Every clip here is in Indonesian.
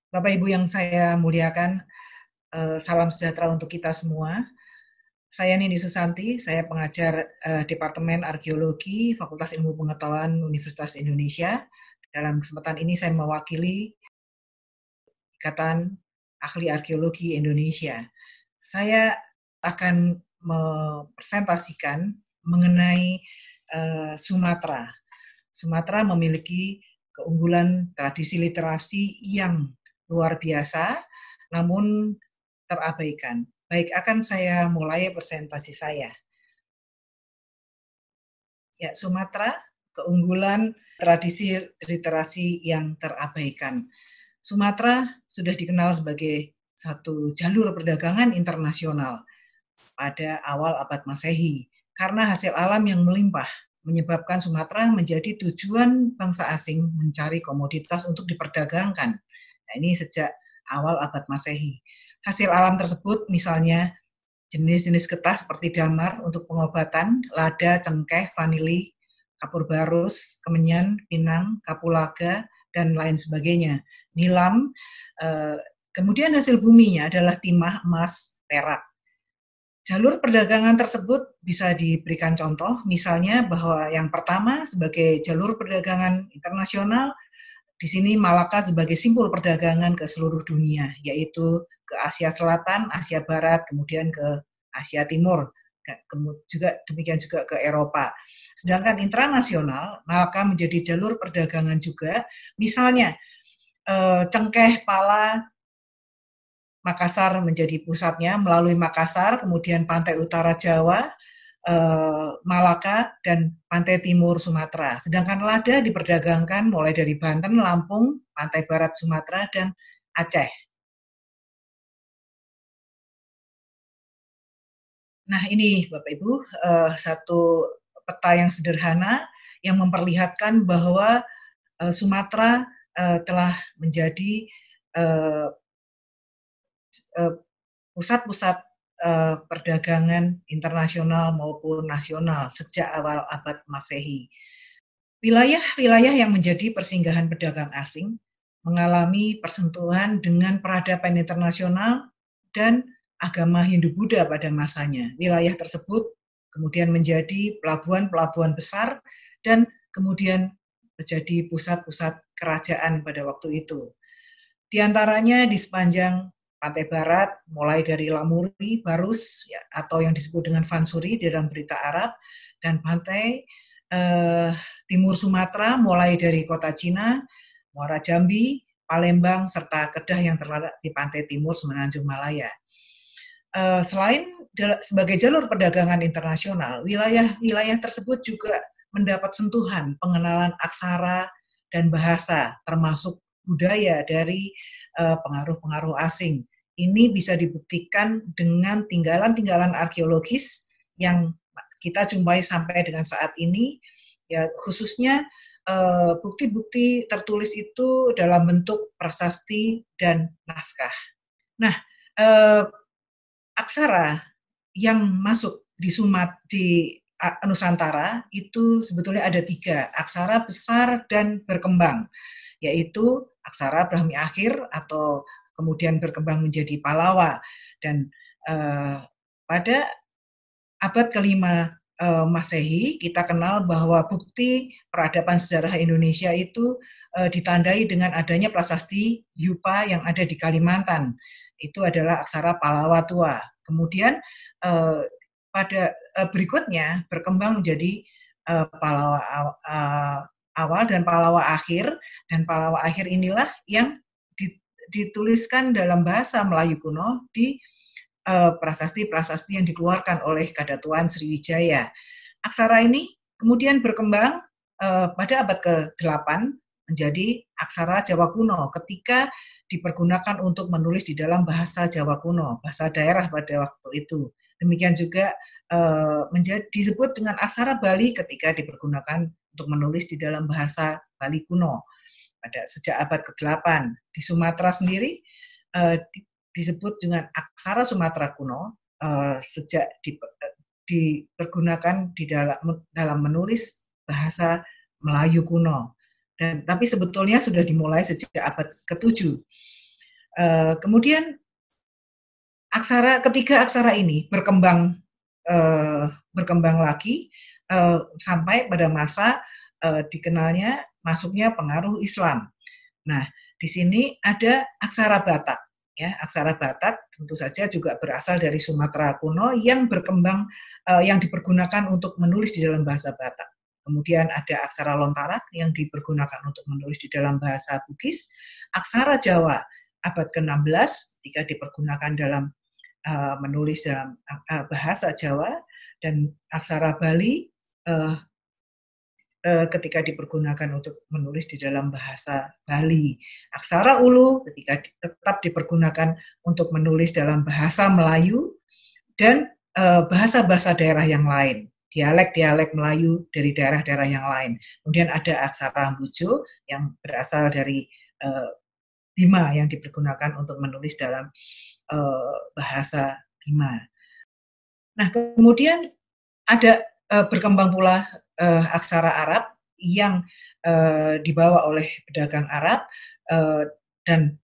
Bapak Ibu yang saya muliakan, salam sejahtera untuk kita semua. Saya Nindi Susanti, saya pengajar Departemen Arkeologi Fakultas Ilmu Pengetahuan Universitas Indonesia. Dalam kesempatan ini saya mewakili Ikatan Ahli Arkeologi Indonesia. Saya akan mempresentasikan mengenai Sumatera. Sumatera memiliki keunggulan tradisi literasi yang luar biasa, namun terabaikan. Baik, akan saya mulai presentasi saya. Ya, Sumatera, keunggulan tradisi literasi yang terabaikan. Sumatera sudah dikenal sebagai satu jalur perdagangan internasional pada awal abad Masehi karena hasil alam yang melimpah menyebabkan Sumatera menjadi tujuan bangsa asing mencari komoditas untuk diperdagangkan. Nah, ini sejak awal abad Masehi. Hasil alam tersebut misalnya jenis-jenis getah seperti damar untuk pengobatan, lada, cengkeh, vanili, kapur barus, kemenyan, pinang, kapulaga, dan lain sebagainya. Nilam, kemudian hasil buminya adalah timah, emas, perak. Jalur perdagangan tersebut bisa diberikan contoh, misalnya bahwa yang pertama sebagai jalur perdagangan internasional, di sini Malaka sebagai simpul perdagangan ke seluruh dunia, yaitu ke Asia Selatan, Asia Barat, kemudian ke Asia Timur, juga demikian juga ke Eropa. Sedangkan internasional, Malaka menjadi jalur perdagangan juga, misalnya cengkeh, pala, Makassar menjadi pusatnya melalui Makassar, kemudian pantai utara Jawa, Malaka, dan pantai timur Sumatera. Sedangkan lada diperdagangkan mulai dari Banten, Lampung, pantai barat Sumatera, dan Aceh. Nah ini Bapak Ibu, satu peta yang sederhana yang memperlihatkan bahwa Sumatera telah menjadi pusat-pusat perdagangan internasional maupun nasional sejak awal abad Masehi. Wilayah-wilayah yang menjadi persinggahan pedagang asing mengalami persentuhan dengan peradaban internasional dan agama Hindu-Buddha pada masanya. Wilayah tersebut kemudian menjadi pelabuhan-pelabuhan besar dan kemudian menjadi pusat-pusat kerajaan pada waktu itu. Di antaranya di sepanjang pantai barat, mulai dari Lamuri, Barus, ya, atau yang disebut dengan Fansuri di dalam berita Arab, dan pantai timur Sumatera, mulai dari kota Cina, Muara Jambi, Palembang, serta Kedah yang terletak di pantai timur Semenanjung Malaya. Selain sebagai jalur perdagangan internasional, wilayah-wilayah tersebut juga mendapat sentuhan pengenalan aksara dan bahasa, termasuk budaya dari pengaruh-pengaruh asing. Ini bisa dibuktikan dengan tinggalan-tinggalan arkeologis yang kita jumpai sampai dengan saat ini, ya khususnya bukti-bukti tertulis itu dalam bentuk prasasti dan naskah. Nah, aksara yang masuk di Nusantara itu sebetulnya ada 3, aksara besar dan berkembang, yaitu aksara Brahmi akhir atau kemudian berkembang menjadi Palawa. Dan pada abad kelima Masehi kita kenal bahwa bukti peradaban sejarah Indonesia itu ditandai dengan adanya prasasti Yupa yang ada di Kalimantan. Itu adalah aksara Palawa tua. Kemudian pada berikutnya berkembang menjadi Palawa awal dan Palawa akhir inilah yang dituliskan dalam bahasa Melayu kuno di prasasti-prasasti yang dikeluarkan oleh Kadatuan Sriwijaya. Aksara ini kemudian berkembang pada abad ke-8 menjadi aksara Jawa kuno ketika dipergunakan untuk menulis di dalam bahasa Jawa kuno, bahasa daerah pada waktu itu. Demikian juga disebut dengan aksara Bali ketika dipergunakan untuk menulis di dalam bahasa Bali kuno pada sejak abad ke-8. Di Sumatera sendiri disebut dengan aksara Sumatera kuno sejak dipergunakan di dalam menulis bahasa Melayu kuno. Tapi sebetulnya sudah dimulai sejak abad ke-7. Kemudian ketiga aksara ini berkembang lagi sampai pada masa dikenalnya masuknya pengaruh Islam. Nah, di sini ada aksara Batak. Ya, aksara Batak tentu saja juga berasal dari Sumatera kuno yang berkembang, yang dipergunakan untuk menulis di dalam bahasa Batak. Kemudian ada aksara Lontara yang dipergunakan untuk menulis di dalam bahasa Bugis. Aksara Jawa abad ke-16 ketika dipergunakan dalam menulis dalam bahasa Jawa, dan aksara Bali ketika dipergunakan untuk menulis di dalam bahasa Bali. Aksara Ulu ketika tetap dipergunakan untuk menulis dalam bahasa Melayu dan bahasa-bahasa daerah yang lain, dialek-dialek Melayu dari daerah-daerah yang lain. Kemudian ada aksara Bujo yang berasal dari Bima yang dipergunakan untuk menulis dalam bahasa Bima. Nah, kemudian ada berkembang pula aksara Arab yang dibawa oleh pedagang Arab dan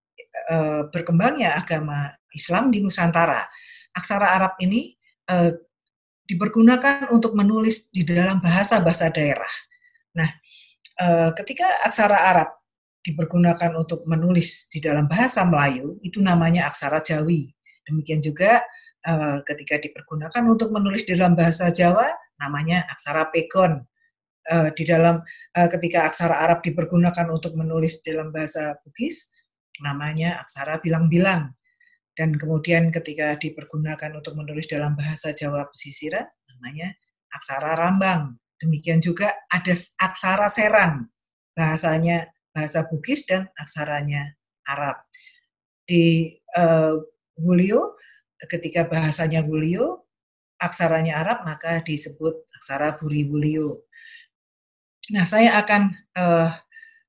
berkembangnya agama Islam di Nusantara. Aksara Arab ini dipergunakan untuk menulis di dalam bahasa-bahasa daerah. Nah, ketika aksara Arab dipergunakan untuk menulis di dalam bahasa Melayu, itu namanya aksara Jawi. Demikian juga ketika dipergunakan untuk menulis di dalam bahasa Jawa, namanya aksara Pegon. Di dalam ketika aksara Arab dipergunakan untuk menulis dalam bahasa Bugis, namanya aksara bilang-bilang. Dan kemudian ketika dipergunakan untuk menulis dalam bahasa Jawa pesisiran, namanya aksara Rambang. Demikian juga ada aksara Serang, bahasanya bahasa Bugis dan aksaranya Arab. Di Wulio, ketika bahasanya Wulio, aksaranya Arab, maka disebut aksara Buri Wulio. Nah, saya akan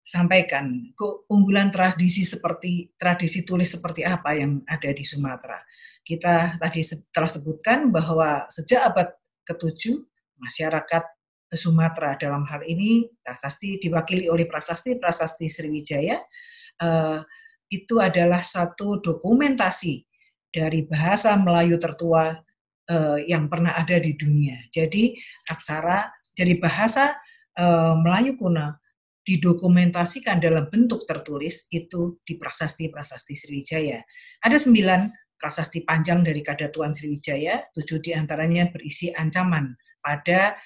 sampaikan keunggulan tradisi tulis seperti apa yang ada di Sumatera. Kita tadi telah sebutkan bahwa sejak abad ke-7 masyarakat Sumatera dalam hal ini prasasti diwakili oleh prasasti Sriwijaya itu adalah satu dokumentasi dari bahasa Melayu tertua yang pernah ada di dunia. Jadi aksara dari bahasa Melayu kuno didokumentasikan dalam bentuk tertulis itu di prasasti Sriwijaya. Ada 9 prasasti panjang dari Kadatuan Sriwijaya, 7 diantaranya berisi ancaman pada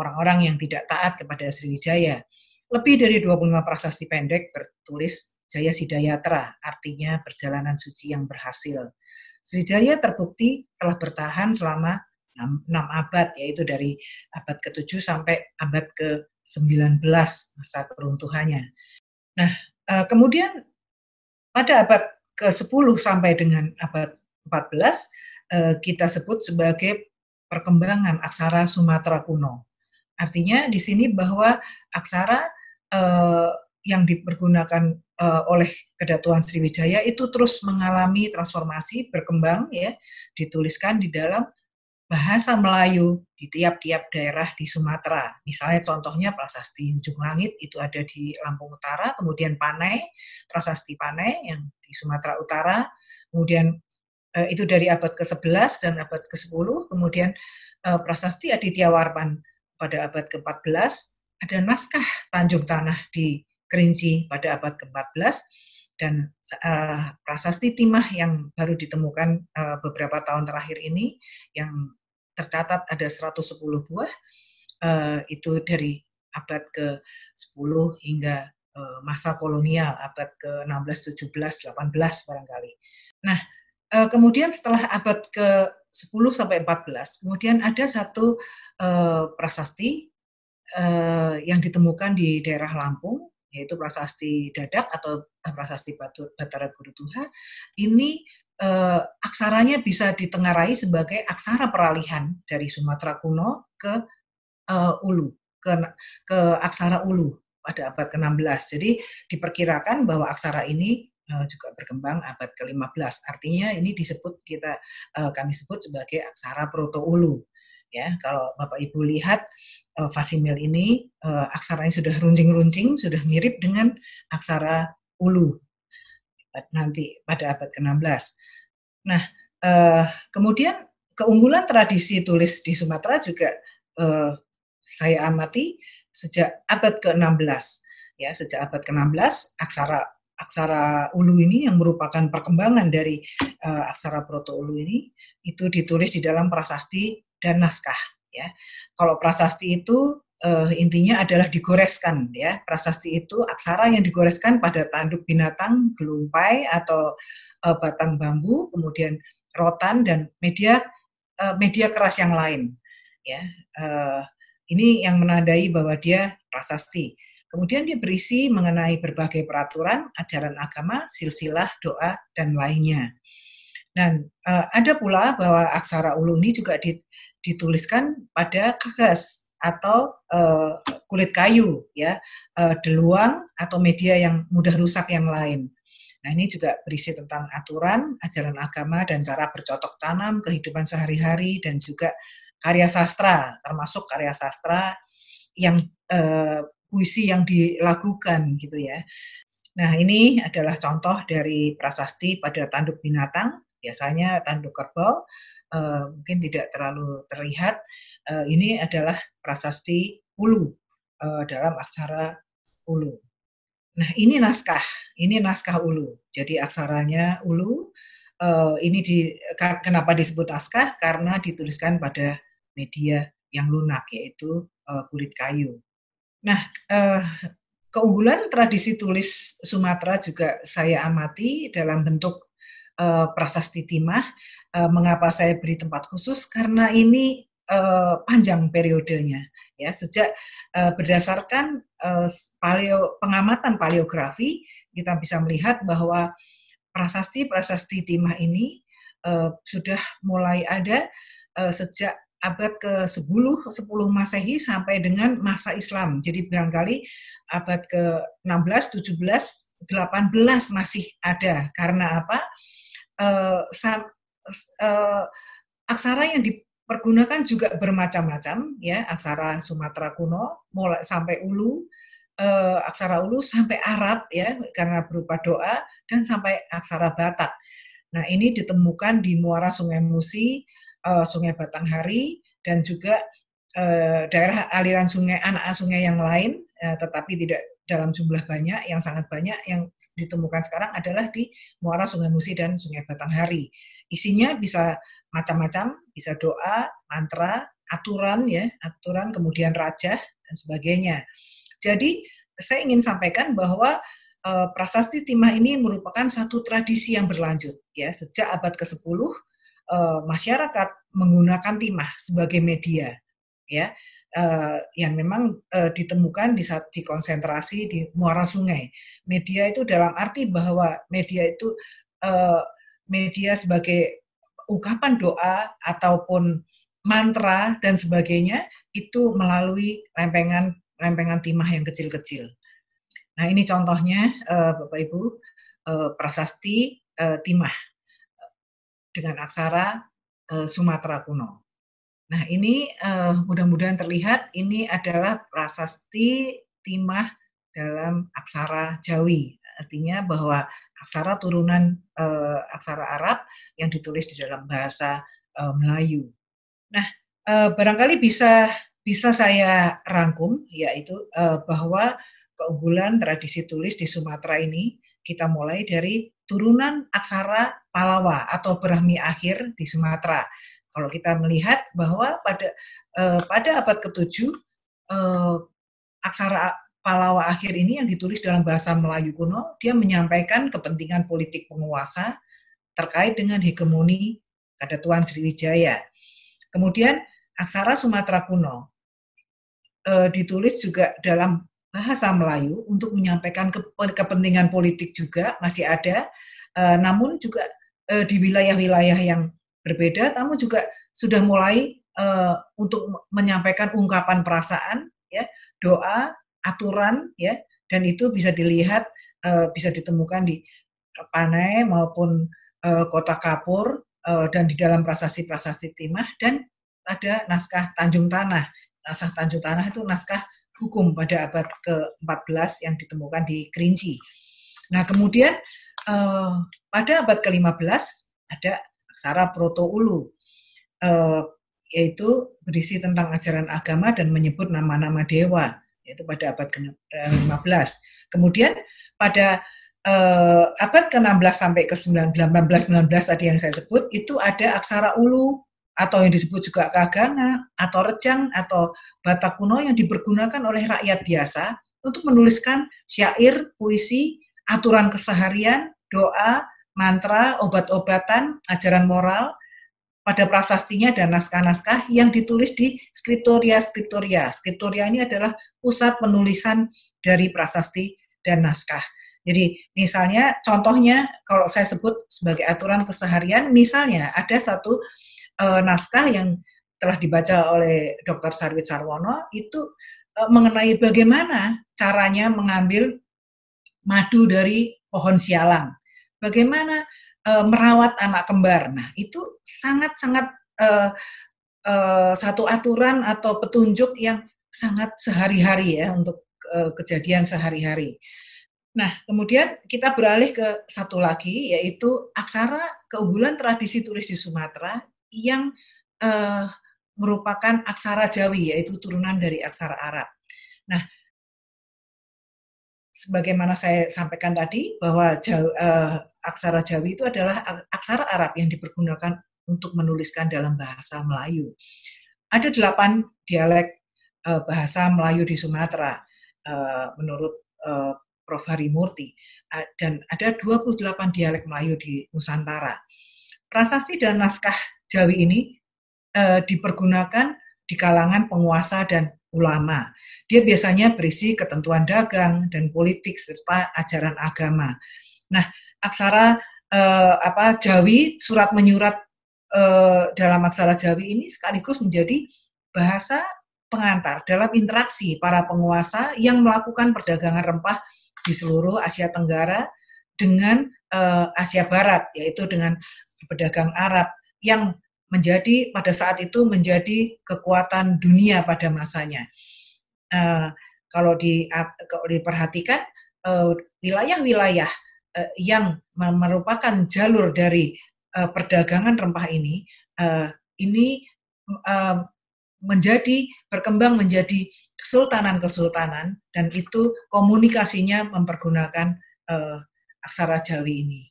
orang-orang yang tidak taat kepada Sriwijaya. Lebih dari 25 prasasti pendek bertulis Jaya Sidayatra, artinya perjalanan suci yang berhasil. Sriwijaya terbukti telah bertahan selama 6 abad, yaitu dari abad ke-7 sampai abad ke-19 masa keruntuhannya. Nah, kemudian pada abad ke-10 sampai dengan abad 14 kita sebut sebagai perkembangan aksara Sumatera kuno. Artinya di sini bahwa aksara yang dipergunakan oleh Kadatuan Sriwijaya itu terus mengalami transformasi, berkembang ya, dituliskan di dalam bahasa Melayu di tiap-tiap daerah di Sumatera. Misalnya contohnya prasasti Ujung Langit itu ada di Lampung Utara, kemudian Panai, prasasti Panai yang di Sumatera Utara, kemudian itu dari abad ke-11 dan abad ke-10, kemudian prasasti Aditya Warman pada abad ke-14, ada naskah Tanjung Tanah di Kerinci pada abad ke-14, dan prasasti Timah yang baru ditemukan beberapa tahun terakhir ini yang tercatat ada 110 buah, itu dari abad ke-10 hingga masa kolonial, abad ke-16, 17, 18 barangkali. Nah, kemudian setelah abad ke-10 sampai 14, kemudian ada satu prasasti yang ditemukan di daerah Lampung, yaitu prasasti Dadak atau prasasti Batara Guru Tuha. Ini aksaranya bisa ditengarai sebagai aksara peralihan dari Sumatera kuno ke Ulu, ke aksara Ulu pada abad ke-16. Jadi diperkirakan bahwa aksara ini juga berkembang abad ke-15. Artinya ini kami sebut sebagai aksara Proto-Ulu. Ya, kalau Bapak Ibu lihat fasimil ini aksaranya sudah runcing-runcing, sudah mirip dengan aksara Ulu. nanti pada abad ke-16. Nah, kemudian keunggulan tradisi tulis di Sumatera juga saya amati sejak abad ke-16. Ya, sejak abad ke-16 aksara Ulu ini yang merupakan perkembangan dari aksara Proto Ulu ini itu ditulis di dalam prasasti dan naskah. Ya, kalau prasasti itu intinya adalah digoreskan. Ya, prasasti itu aksara yang digoreskan pada tanduk binatang, gelumpai atau batang bambu, kemudian rotan dan media keras yang lain. Ya, ini yang menandai bahwa dia prasasti. Kemudian dia berisi mengenai berbagai peraturan, ajaran agama, silsilah, doa, dan lainnya. Dan ada pula bahwa aksara Ulu ini juga dituliskan pada kagas atau kulit kayu, ya, deluang atau media yang mudah rusak yang lain. Nah, ini juga berisi tentang aturan, ajaran agama, dan cara bercocok tanam, kehidupan sehari-hari, dan juga karya sastra, termasuk karya sastra yang puisi yang dilakukan gitu ya. Nah, ini adalah contoh dari prasasti pada tanduk binatang, biasanya tanduk kerbau, mungkin tidak terlalu terlihat. Ini adalah prasasti Ulu dalam aksara Ulu. Nah, ini naskah Ulu. Jadi aksaranya Ulu. Kenapa disebut naskah? Karena dituliskan pada media yang lunak, yaitu kulit kayu. Nah, keunggulan tradisi tulis Sumatera juga saya amati dalam bentuk prasasti timah. Mengapa saya beri tempat khusus? Karena ini panjang periodenya. Ya, sejak berdasarkan pengamatan paleografi, kita bisa melihat bahwa prasasti timah ini sudah mulai ada sejak abad ke-10 Masehi sampai dengan masa Islam. Jadi barangkali abad ke-16, 17, 18 masih ada. Karena apa? Aksara yang dipergunakan juga bermacam-macam, ya, aksara Sumatera kuno mulai sampai Ulu, aksara Ulu sampai Arab, ya, karena berupa doa, dan sampai aksara Batak. Nah, ini ditemukan di muara Sungai Musi, Sungai Batanghari, dan juga daerah aliran sungai, anak sungai yang lain, tetapi tidak dalam jumlah banyak. Yang sangat banyak yang ditemukan sekarang adalah di muara Sungai Musi dan Sungai Batanghari. Isinya bisa macam-macam, bisa doa, mantra, aturan, ya, aturan, kemudian rajah dan sebagainya. Jadi saya ingin sampaikan bahwa prasasti timah ini merupakan satu tradisi yang berlanjut, ya. Sejak abad ke-10 masyarakat menggunakan timah sebagai media, ya, yang memang ditemukan di saat dikonsentrasi di muara sungai. Media itu dalam arti bahwa media itu media sebagai ungkapan doa ataupun mantra dan sebagainya itu melalui lempengan timah yang kecil-kecil. Nah, ini contohnya Bapak Ibu, prasasti timah dengan aksara Sumatera kuno. Nah, ini mudah-mudahan terlihat ini adalah prasasti timah dalam aksara Jawi. Artinya bahwa aksara turunan aksara Arab yang ditulis di dalam bahasa Melayu. Nah, barangkali bisa saya rangkum, yaitu bahwa keunggulan tradisi tulis di Sumatera ini kita mulai dari turunan aksara Palawa atau Brahmi akhir di Sumatera. Kalau kita melihat bahwa pada abad ke-7 aksara Palawa akhir ini yang ditulis dalam bahasa Melayu kuno, dia menyampaikan kepentingan politik penguasa terkait dengan hegemoni Kadatuan Sriwijaya. Kemudian aksara Sumatera kuno ditulis juga dalam bahasa Melayu untuk menyampaikan kepentingan politik juga masih ada, namun juga di wilayah-wilayah yang berbeda, namun juga sudah mulai untuk menyampaikan ungkapan perasaan, ya, doa, aturan, ya, dan itu bisa dilihat bisa ditemukan di Panai maupun Kota Kapur dan di dalam prasasti timah dan ada naskah Tanjung Tanah. Naskah Tanjung Tanah itu naskah hukum pada abad ke-14 yang ditemukan di Kerinci. Nah, kemudian pada abad ke-15 ada aksara Proto-Ulu, yaitu berisi tentang ajaran agama dan menyebut nama-nama dewa, yaitu pada abad ke-15. Kemudian pada abad ke-16 sampai ke-18-19 tadi yang saya sebut, itu ada aksara Ulu atau yang disebut juga Kaganga atau Rejang atau Batak kuno yang dipergunakan oleh rakyat biasa untuk menuliskan syair, puisi, aturan keseharian, doa, mantra, obat-obatan, ajaran moral pada prasastinya dan naskah-naskah yang ditulis di skriptoria. Skriptoria ini adalah pusat penulisan dari prasasti dan naskah. Jadi misalnya contohnya kalau saya sebut sebagai aturan keseharian, misalnya ada satu naskah yang telah dibaca oleh Dr. Sarwit Sarwono itu mengenai bagaimana caranya mengambil madu dari pohon sialang. Bagaimana merawat anak kembar. Nah, itu sangat-sangat satu aturan atau petunjuk yang sangat sehari-hari ya untuk kejadian sehari-hari. Nah, kemudian kita beralih ke satu lagi, yaitu aksara keunggulan tradisi tulis di Sumatera yang merupakan aksara Jawi, yaitu turunan dari aksara Arab. Nah, sebagaimana saya sampaikan tadi, bahwa aksara Jawi itu adalah aksara Arab yang dipergunakan untuk menuliskan dalam bahasa Melayu. Ada 8 dialek bahasa Melayu di Sumatera, menurut Prof. Harimurti, dan ada 28 dialek Melayu di Nusantara. Prasasti dan naskah Jawi ini dipergunakan di kalangan penguasa dan ulama. Dia biasanya berisi ketentuan dagang dan politik serta ajaran agama. Nah, aksara Jawi, surat menyurat dalam aksara Jawi ini sekaligus menjadi bahasa pengantar dalam interaksi para penguasa yang melakukan perdagangan rempah di seluruh Asia Tenggara dengan Asia Barat, yaitu dengan pedagang Arab yang menjadi pada saat itu menjadi kekuatan dunia pada masanya. Kalau diperhatikan wilayah-wilayah yang merupakan jalur dari perdagangan rempah ini berkembang menjadi kesultanan dan itu komunikasinya mempergunakan aksara Jawi ini.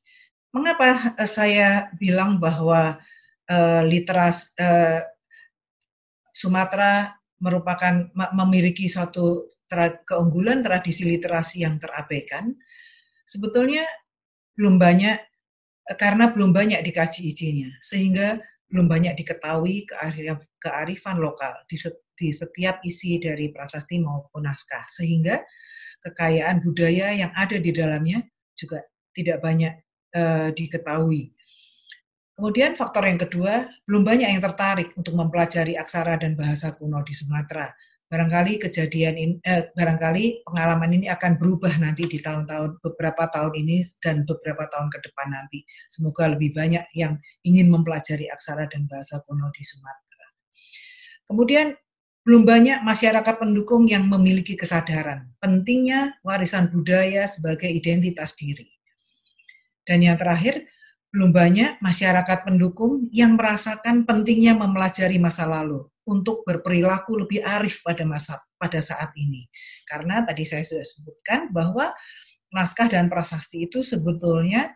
Mengapa saya bilang bahwa Sumatera memiliki suatu keunggulan tradisi literasi yang terabaikan? Sebetulnya karena belum banyak dikaji isinya, sehingga belum banyak diketahui kearifan lokal di setiap isi dari prasasti maupun naskah, sehingga kekayaan budaya yang ada di dalamnya juga tidak banyak diketahui. Kemudian faktor yang kedua, belum banyak yang tertarik untuk mempelajari aksara dan bahasa kuno di Sumatera. Barangkali pengalaman ini akan berubah nanti di beberapa tahun ini dan beberapa tahun ke depan nanti. Semoga lebih banyak yang ingin mempelajari aksara dan bahasa kuno di Sumatera. Kemudian belum banyak masyarakat pendukung yang memiliki kesadaran pentingnya warisan budaya sebagai identitas diri. Dan yang terakhir, belum banyak masyarakat pendukung yang merasakan pentingnya mempelajari masa lalu untuk berperilaku lebih arif pada saat ini. Karena tadi saya sudah sebutkan bahwa naskah dan prasasti itu sebetulnya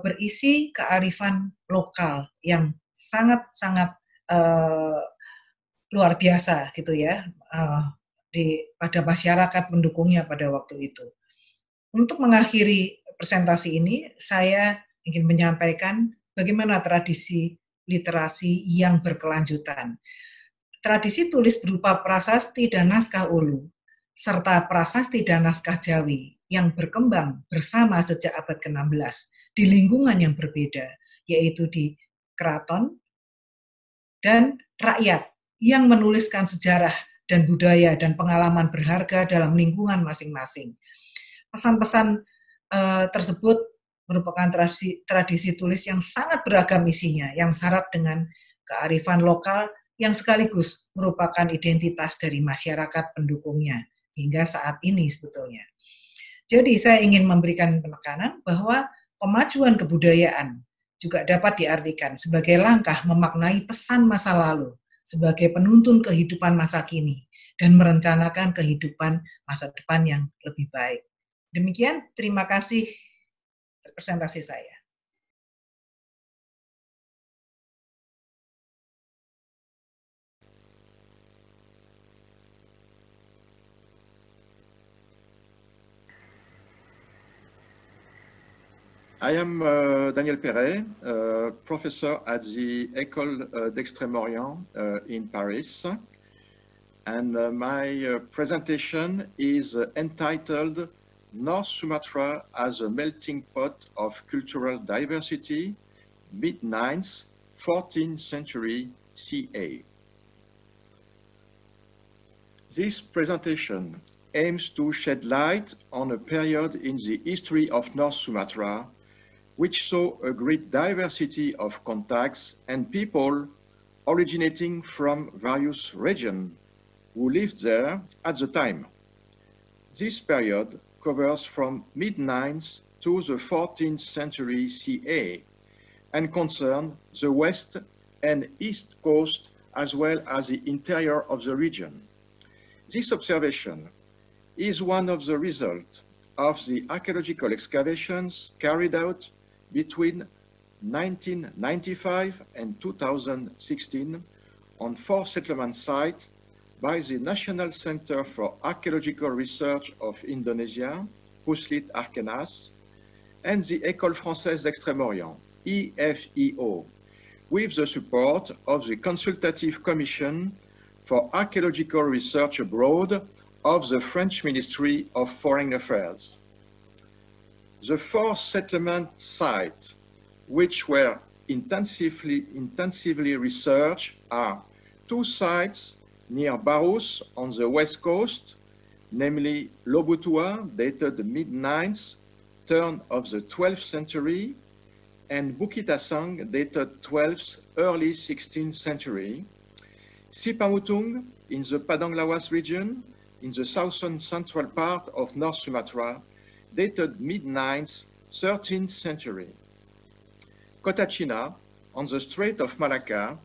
berisi kearifan lokal yang sangat-sangat luar biasa gitu ya pada masyarakat pendukungnya pada waktu itu. Untuk mengakhiri presentasi ini, saya ingin menyampaikan bagaimana tradisi literasi yang berkelanjutan. Tradisi tulis berupa prasasti dan naskah Ulu, serta prasasti dan naskah Jawi yang berkembang bersama sejak abad ke-16 di lingkungan yang berbeda, yaitu di keraton dan rakyat yang menuliskan sejarah dan budaya dan pengalaman berharga dalam lingkungan masing-masing. Pesan-pesan tersebut merupakan tradisi tulis yang sangat beragam isinya, yang syarat dengan kearifan lokal yang sekaligus merupakan identitas dari masyarakat pendukungnya hingga saat ini sebetulnya. Jadi saya ingin memberikan penekanan bahwa Pemajuan kebudayaan juga dapat diartikan sebagai langkah memaknai pesan masa lalu sebagai penuntun kehidupan masa kini dan merencanakan kehidupan masa depan yang lebih baik. Demikian, terima kasih presentasi saya. I am Daniel Perret, professor at the École d'Extrême-Orient in Paris. And my presentation is entitled North Sumatra as a melting pot of cultural diversity, mid-9th, 14th century CA. This presentation aims to shed light on a period in the history of North Sumatra which saw a great diversity of contacts and people originating from various regions who lived there at the time. This period covers from mid-9th to the 14th century CA and concerns the west and east coast as well as the interior of the region. This observation is one of the results of the archaeological excavations carried out between 1995 and 2016 on 4 settlement sites by the National Center for Archaeological Research of Indonesia, Puslit Arkenas, and the École Française d'Extrême-Orient, EFEO, with the support of the Consultative Commission for Archaeological Research Abroad of the French Ministry of Foreign Affairs. The 4 settlement sites which were intensively researched are 2 sites near Barus on the west coast, namely Lobutua, dated mid-9th, turn of the 12th century, and Bukitasang, dated 12th, early 16th century, Sipamutung in the Padang Lawas region, in the southern central part of North Sumatra, dated mid-9th, 13th century. Kotachina on the Strait of Malacca,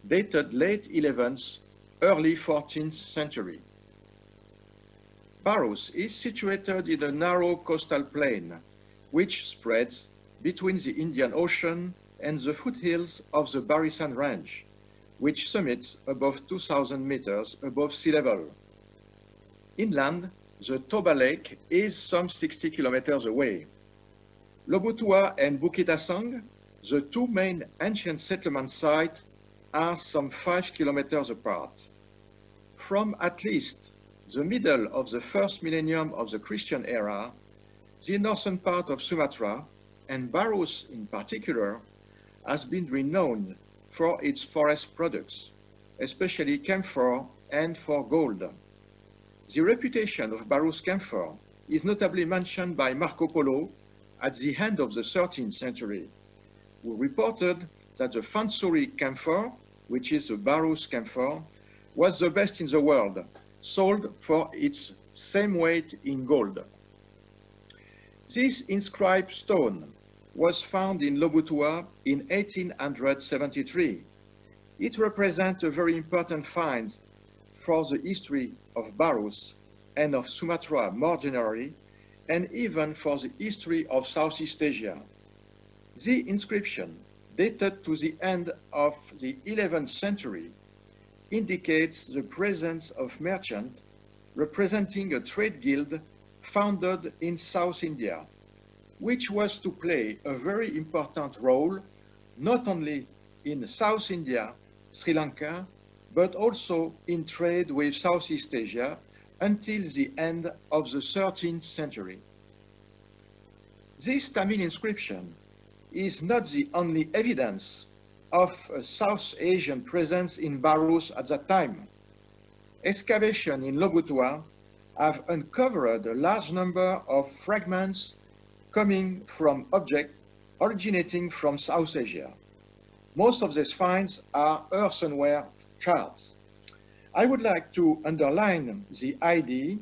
dated late 11th, early 14th century. Barus is situated in a narrow coastal plain, which spreads between the Indian Ocean and the foothills of the Barisan Range, which summits above 2,000 meters above sea level. Inland, the Toba Lake is some 60 kilometers away. Lobutua and Bukitasang, the 2 main ancient settlement sites, are some 5 kilometers apart. From at least the middle of the first millennium of the Christian era, the northern part of Sumatra, and Barus in particular, has been renowned for its forest products, especially camphor and for gold. The reputation of Barus camphor is notably mentioned by Marco Polo at the end of the 13th century, who reported that the Fansuri camphor, which is the Barus camphor, was the best in the world, sold for its same weight in gold. This inscribed stone was found in Lobutua in 1873. It represents a very important find for the history of Barus and of Sumatra more generally, and even for the history of Southeast Asia. The inscription, dated to the end of the 11th century, indicates the presence of merchants representing a trade guild founded in South India, which was to play a very important role not only in South India, Sri Lanka, but also in trade with Southeast Asia until the end of the 13th century. This Tamil inscription is not the only evidence of a South Asian presence in Barus at that time. Excavation in Lobutua have uncovered a large number of fragments coming from objects originating from South Asia. Most of these finds are earthenware shards. I would like to underline the idea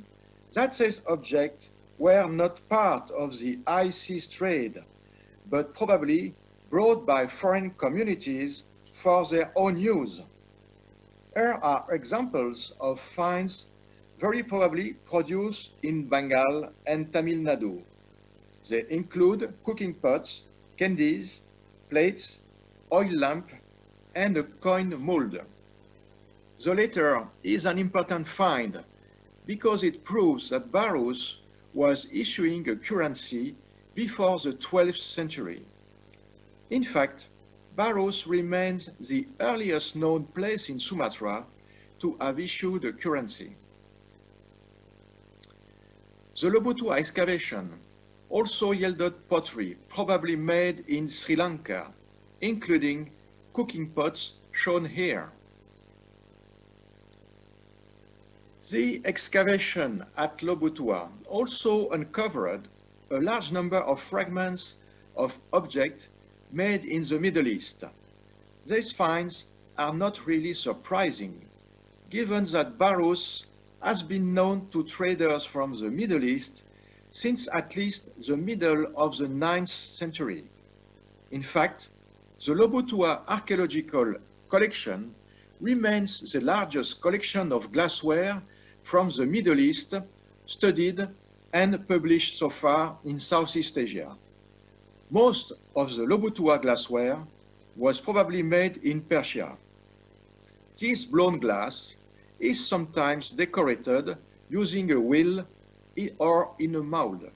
that these objects were not part of the high seas trade, but probably brought by foreign communities for their own use. Here are examples of finds very probably produced in Bengal and Tamil Nadu. They include cooking pots, candies, plates, oil lamp, and a coin mold. The latter is an important find because it proves that Barus was issuing a currency before the 12th century. In fact, Barus remains the earliest known place in Sumatra to have issued a currency. The Lobutua excavation also yielded pottery, probably made in Sri Lanka, including cooking pots shown here. The excavation at Lobutua also uncovered a large number of fragments of objects made in the Middle East. These finds are not really surprising, given that Barus has been known to traders from the Middle East since at least the middle of the 9th century. In fact, the Lobutua archaeological collection remains the largest collection of glassware from the Middle East studied and published so far in Southeast Asia. Most of the Lobutua glassware was probably made in Persia. This blown glass is sometimes decorated using a wheel or in a mold.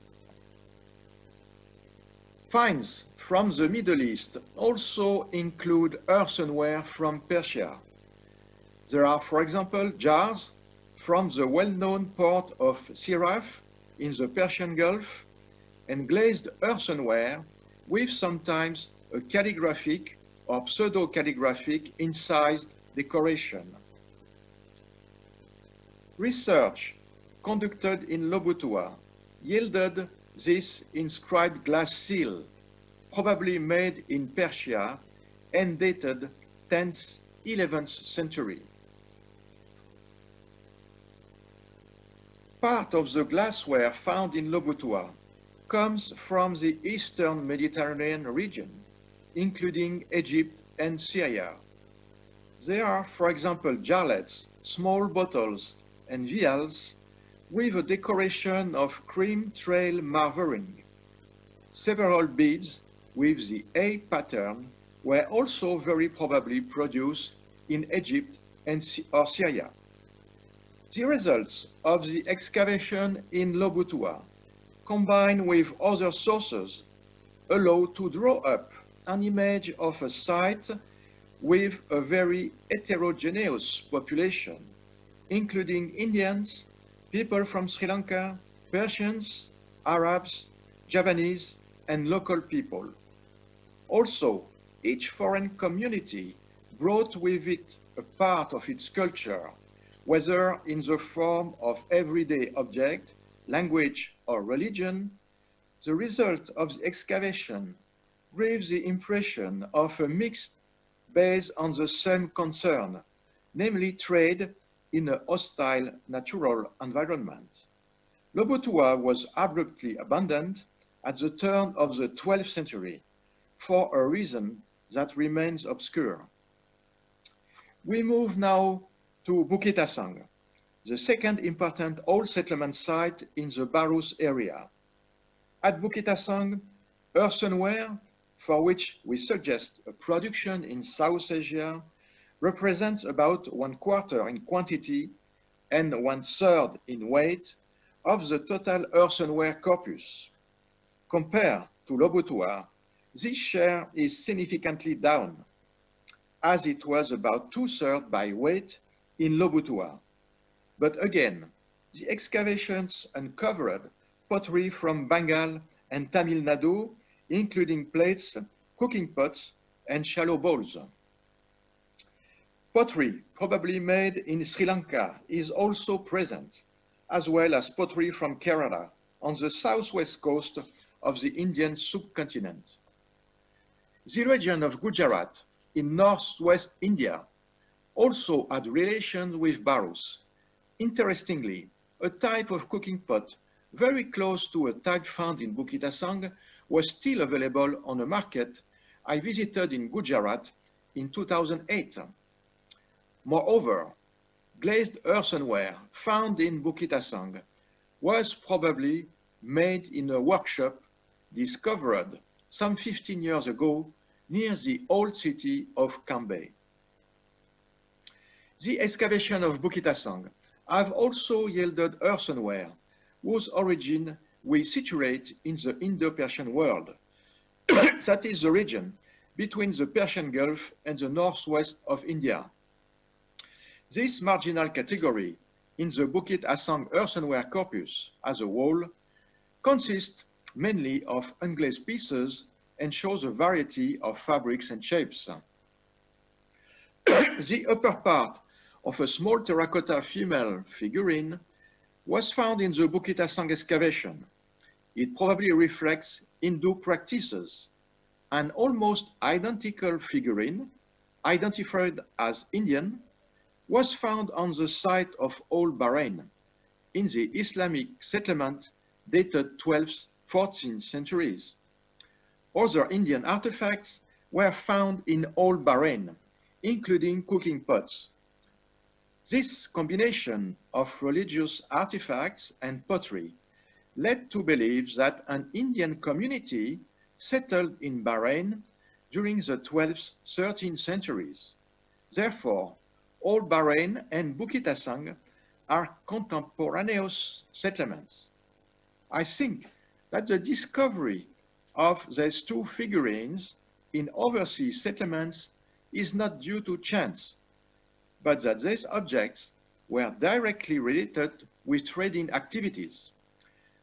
Finds from the Middle East also include earthenware from Persia. There are, for example, jars from the well-known port of Siraf in the Persian Gulf and glazed earthenware with sometimes a calligraphic or pseudo-calligraphic incised decoration. Research conducted in Lobutua yielded this inscribed glass seal, probably made in Persia and dated 10th, 11th century. Part of the glassware found in Lobutua comes from the Eastern Mediterranean region, including Egypt and Syria. There are, for example, jarlets, small bottles, and vials with a decoration of cream trail marvering. Several beads with the A pattern were also very probably produced in Egypt or Syria. The results of the excavation in Lobutua, combined with other sources, allow to draw up an image of a site with a very heterogeneous population, including Indians, people from Sri Lanka, Persians, Arabs, Javanese, and local people. Also, each foreign community brought with it a part of its culture, whether in the form of everyday object, language, or religion. The result of the excavation gives the impression of a mix based on the same concern, namely trade in a hostile natural environment. Lobutua was abruptly abandoned at the turn of the 12th century for a reason that remains obscure. We move now to Bukit Asang, the second important old settlement site in the Barus area. At Bukit Asang, earthenware, for which we suggest a production in South Asia, represents about 1/4 in quantity and 1/3 in weight of the total earthenware corpus. Compared to Lobutua, this share is significantly down, as it was about 2/3 by weight in Lobutua. But again, the excavations uncovered pottery from Bengal and Tamil Nadu, including plates, cooking pots, and shallow bowls. Pottery, probably made in Sri Lanka, is also present, as well as pottery from Kerala on the southwest coast of the Indian subcontinent. The region of Gujarat in northwest India also had relations with Barus. Interestingly, a type of cooking pot very close to a type found in Bukit Asang was still available on a market I visited in Gujarat in 2008. Moreover, glazed earthenware found in Bukit Asang was probably made in a workshop discovered some 15 years ago near the old city of Cambay. The excavation of Bukit Asang have also yielded earthenware whose origin we situate in the Indo-Persian world, that is the region between the Persian Gulf and the northwest of India. This marginal category in the Bukit Asang earthenware corpus as a whole consists mainly of unglazed pieces and shows a variety of fabrics and shapes. The upper part of a small terracotta female figurine was found in the Bukit Asang excavation. It probably reflects Hindu practices. An almost identical figurine, identified as Indian, was found on the site of Old Bahrain in the Islamic settlement dated 12th, 14th centuries. Other Indian artifacts were found in Old Bahrain, including cooking pots. This combination of religious artifacts and pottery led to believe that an Indian community settled in Bahrain during the 12th, 13th centuries. Therefore, Old Bahrain and Bukit Asang are contemporaneous settlements. I think that the discovery of these two figurines in overseas settlements is not due to chance, but that these objects were directly related with trading activities.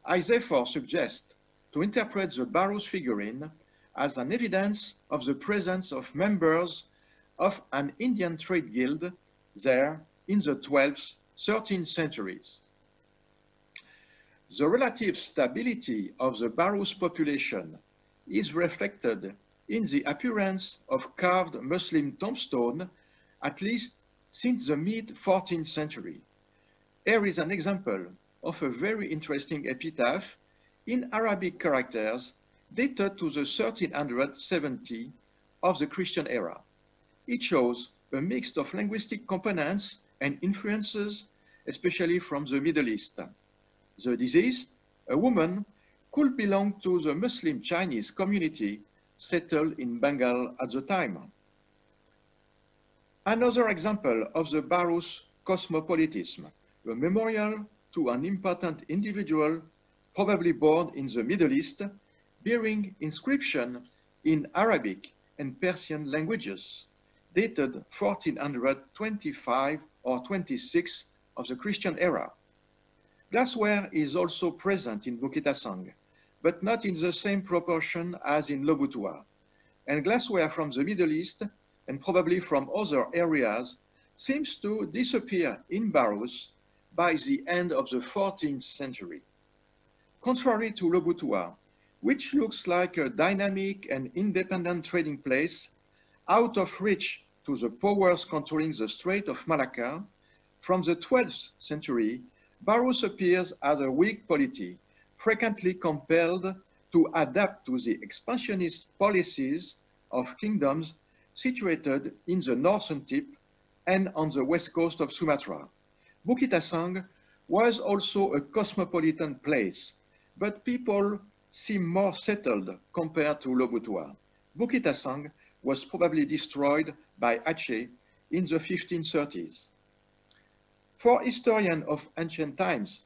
I therefore suggest to interpret the Barrows figurine as an evidence of the presence of members of an Indian trade guild there in the 12th, 13th centuries. The relative stability of the Barrows population is reflected in the appearance of carved Muslim tombstone, at least since the mid-14th century. Here is an example of a very interesting epitaph in Arabic characters dated to the 1370 of the Christian era. It shows a mix of linguistic components and influences, especially from the Middle East. The deceased, a woman, could belong to the Muslim Chinese community settled in Bengal at the time. Another example of the Barrows cosmopolitism, a memorial to an important individual, probably born in the Middle East, bearing inscription in Arabic and Persian languages, dated 1425 or 26 of the Christian era. Glassware is also present in Bukit Asang, but not in the same proportion as in Loboutoua. And glassware from the Middle East, and probably from other areas, seems to disappear in Barrows by the end of the 14th century. Contrary to Loboutoua, which looks like a dynamic and independent trading place, out of reach to the powers controlling the Strait of Malacca, from the 12th century, Barrows appears as a weak polity, frequently compelled to adapt to the expansionist policies of kingdoms situated in the northern tip and on the west coast of Sumatra. Bukit Asang was also a cosmopolitan place, but people seem more settled compared to Loboutoua. Bukit Asang was probably destroyed by Aceh in the 1530s. For historians of ancient times,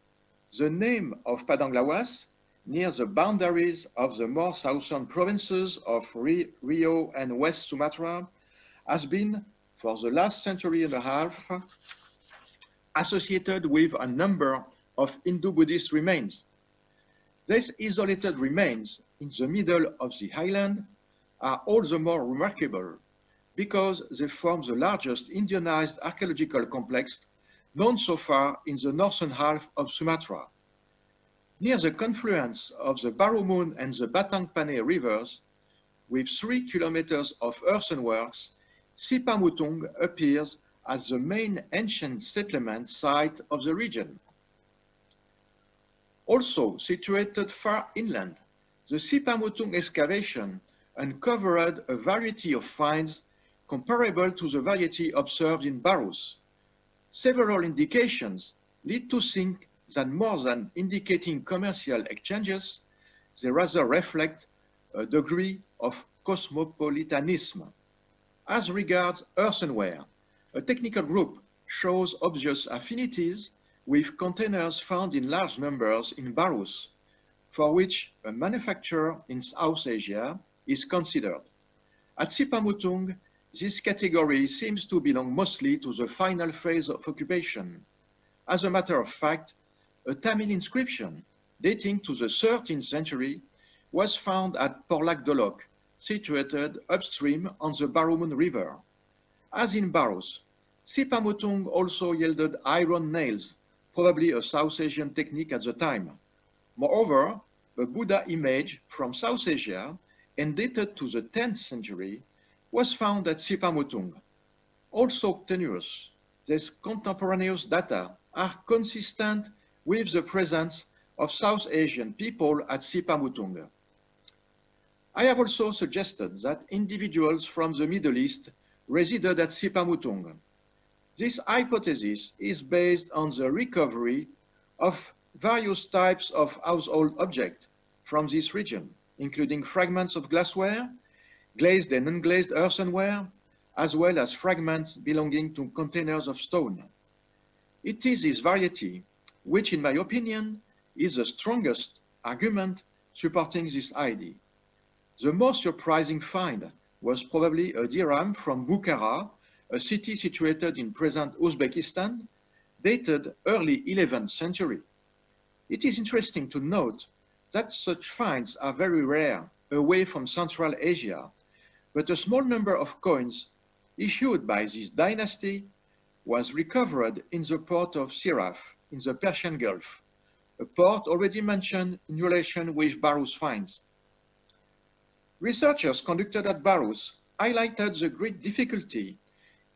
the name of Padang Lawas, near the boundaries of the more southern provinces of Rio and West Sumatra, has been, for the last century and a half, associated with a number of Hindu-Buddhist remains. These isolated remains in the middle of the highland are all the more remarkable because they form the largest Indianized archaeological complex known so far in the northern half of Sumatra. Near the confluence of the Barumun and the Batang Pane rivers, with 3 kilometers of earthworks, Sipamutung appears as the main ancient settlement site of the region. Also situated far inland, the Sipamutung excavation uncovered a variety of finds comparable to the variety observed in Barus. Several indications lead to think that more than indicating commercial exchanges, they rather reflect a degree of cosmopolitanism. As regards earthenware, a technical group shows obvious affinities with containers found in large numbers in Barus, for which a manufacturer in South Asia is considered. At Sipamutung, this category seems to belong mostly to the final phase of occupation. As a matter of fact, a Tamil inscription dating to the 13th century was found at Porlac Dolok, situated upstream on the Barumun River. As in Barus, Sipamutung also yielded iron nails, probably a South Asian technique at the time. Moreover, a Buddha image from South Asia and dated to the 10th century was found at Sipamutung. Also tenuous, these contemporaneous data are consistent with the presence of South Asian people at Sipamutung. I have also suggested that individuals from the Middle East resided at Sipamutung. This hypothesis is based on the recovery of various types of household objects from this region, including fragments of glassware, glazed and unglazed earthenware, as well as fragments belonging to containers of stone. It is this variety which, in my opinion, is the strongest argument supporting this idea. The most surprising find was probably a dirham from Bukhara, a city situated in present Uzbekistan, dated early 11th century. It is interesting to note that such finds are very rare away from Central Asia, but a small number of coins issued by this dynasty was recovered in the port of Siraf in the Persian Gulf, a port already mentioned in relation with Barus finds. Researchers conducted at Barus highlighted the great difficulty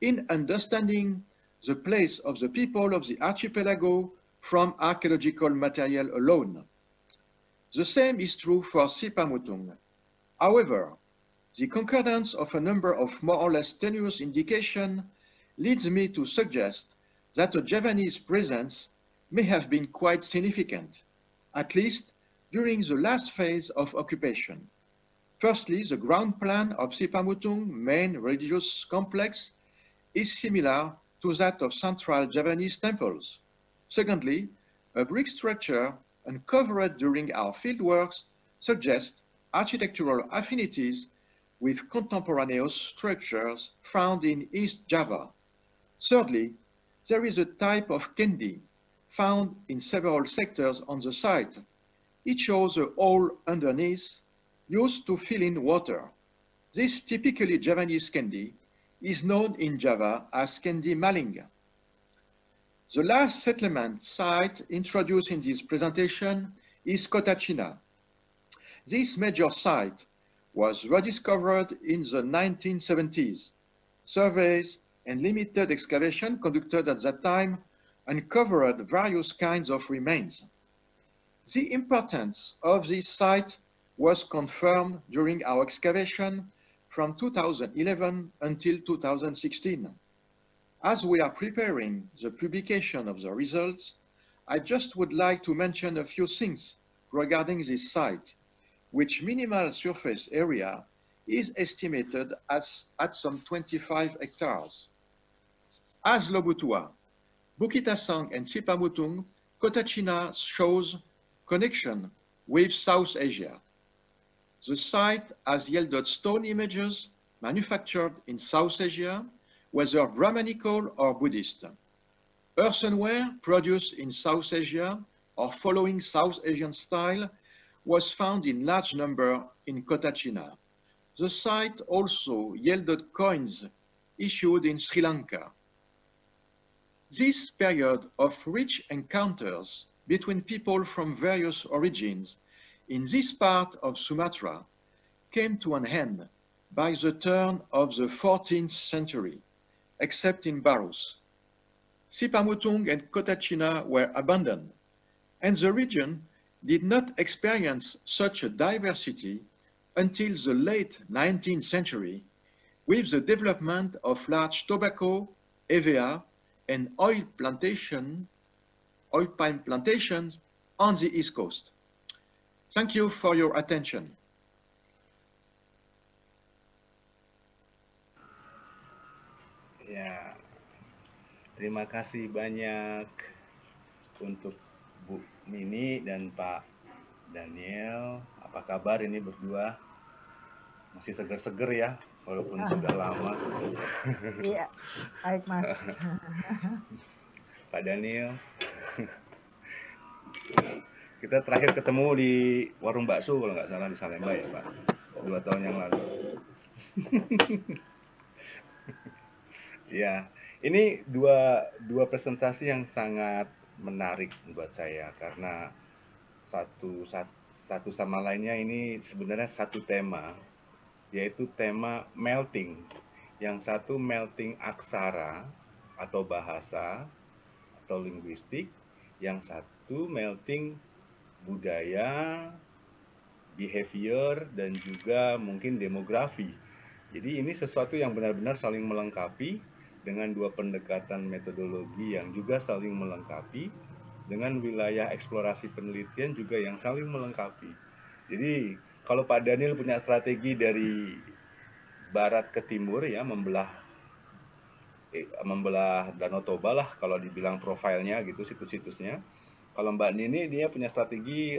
in understanding the place of the people of the archipelago from archaeological material alone. The same is true for Sipamutung. However, the concordance of a number of more or less tenuous indications leads me to suggest that a Javanese presence may have been quite significant, at least during the last phase of occupation. Firstly, the ground plan of Sipamutung main religious complex is similar to that of central Javanese temples. Secondly, a brick structure uncovered during our fieldworks suggests architectural affinities with contemporaneous structures found in East Java. Thirdly, there is a type of kendi found in several sectors on the site. It shows a hole underneath used to fill in water. This typically Javanese kendi is known in Java as kendi maling. The last settlement site introduced in this presentation is Kotachina. This major site was rediscovered in the 1970s. Surveys and limited excavation conducted at that time uncovered various kinds of remains. The importance of this site was confirmed during our excavation from 2011 until 2016. As we are preparing the publication of the results, I just would like to mention a few things regarding this site, which minimal surface area is estimated at some 25 hectares. As Lobutua, Bukit-Asang and Sipamutung, Kotachina shows connection with South Asia. The site has yielded stone images manufactured in South Asia, whether Brahmanical or Buddhist. Earthenware produced in South Asia or following South Asian style was found in large number in Kotachina. The site also yielded coins issued in Sri Lanka. This period of rich encounters between people from various origins in this part of Sumatra came to an end by the turn of the 14th century, except in Barus. Sipamutung and Kotachina were abandoned, and the region did not experience such a diversity until the late 19th century, with the development of large tobacco, EVA, and oil palm plantations on the East Coast. Thank you for your attention. Ya, terima kasih banyak untuk Bu Nini dan Pak Daniel. Apa kabar ini berdua? Masih seger-seger ya, walaupun sudah lama. Iya, baik Mas. Pak Daniel, kita terakhir ketemu di warung bakso kalau nggak salah di Salemba ya Pak, 2 tahun yang lalu. Ya, ini dua presentasi yang sangat menarik buat saya karena satu sama lainnya ini sebenarnya satu tema, yaitu tema melting. Yang satu melting aksara atau bahasa atau linguistik, yang satu melting budaya, behavior, dan juga mungkin demografi. Jadi ini sesuatu yang benar-benar saling melengkapi dengan dua pendekatan metodologi yang juga saling melengkapi, dengan wilayah eksplorasi penelitian juga yang saling melengkapi. Jadi kalau Pak Daniel punya strategi dari barat ke timur ya, membelah Danau Toba lah kalau dibilang profilnya gitu, situs-situsnya. Kalau Mbak Nini dia punya strategi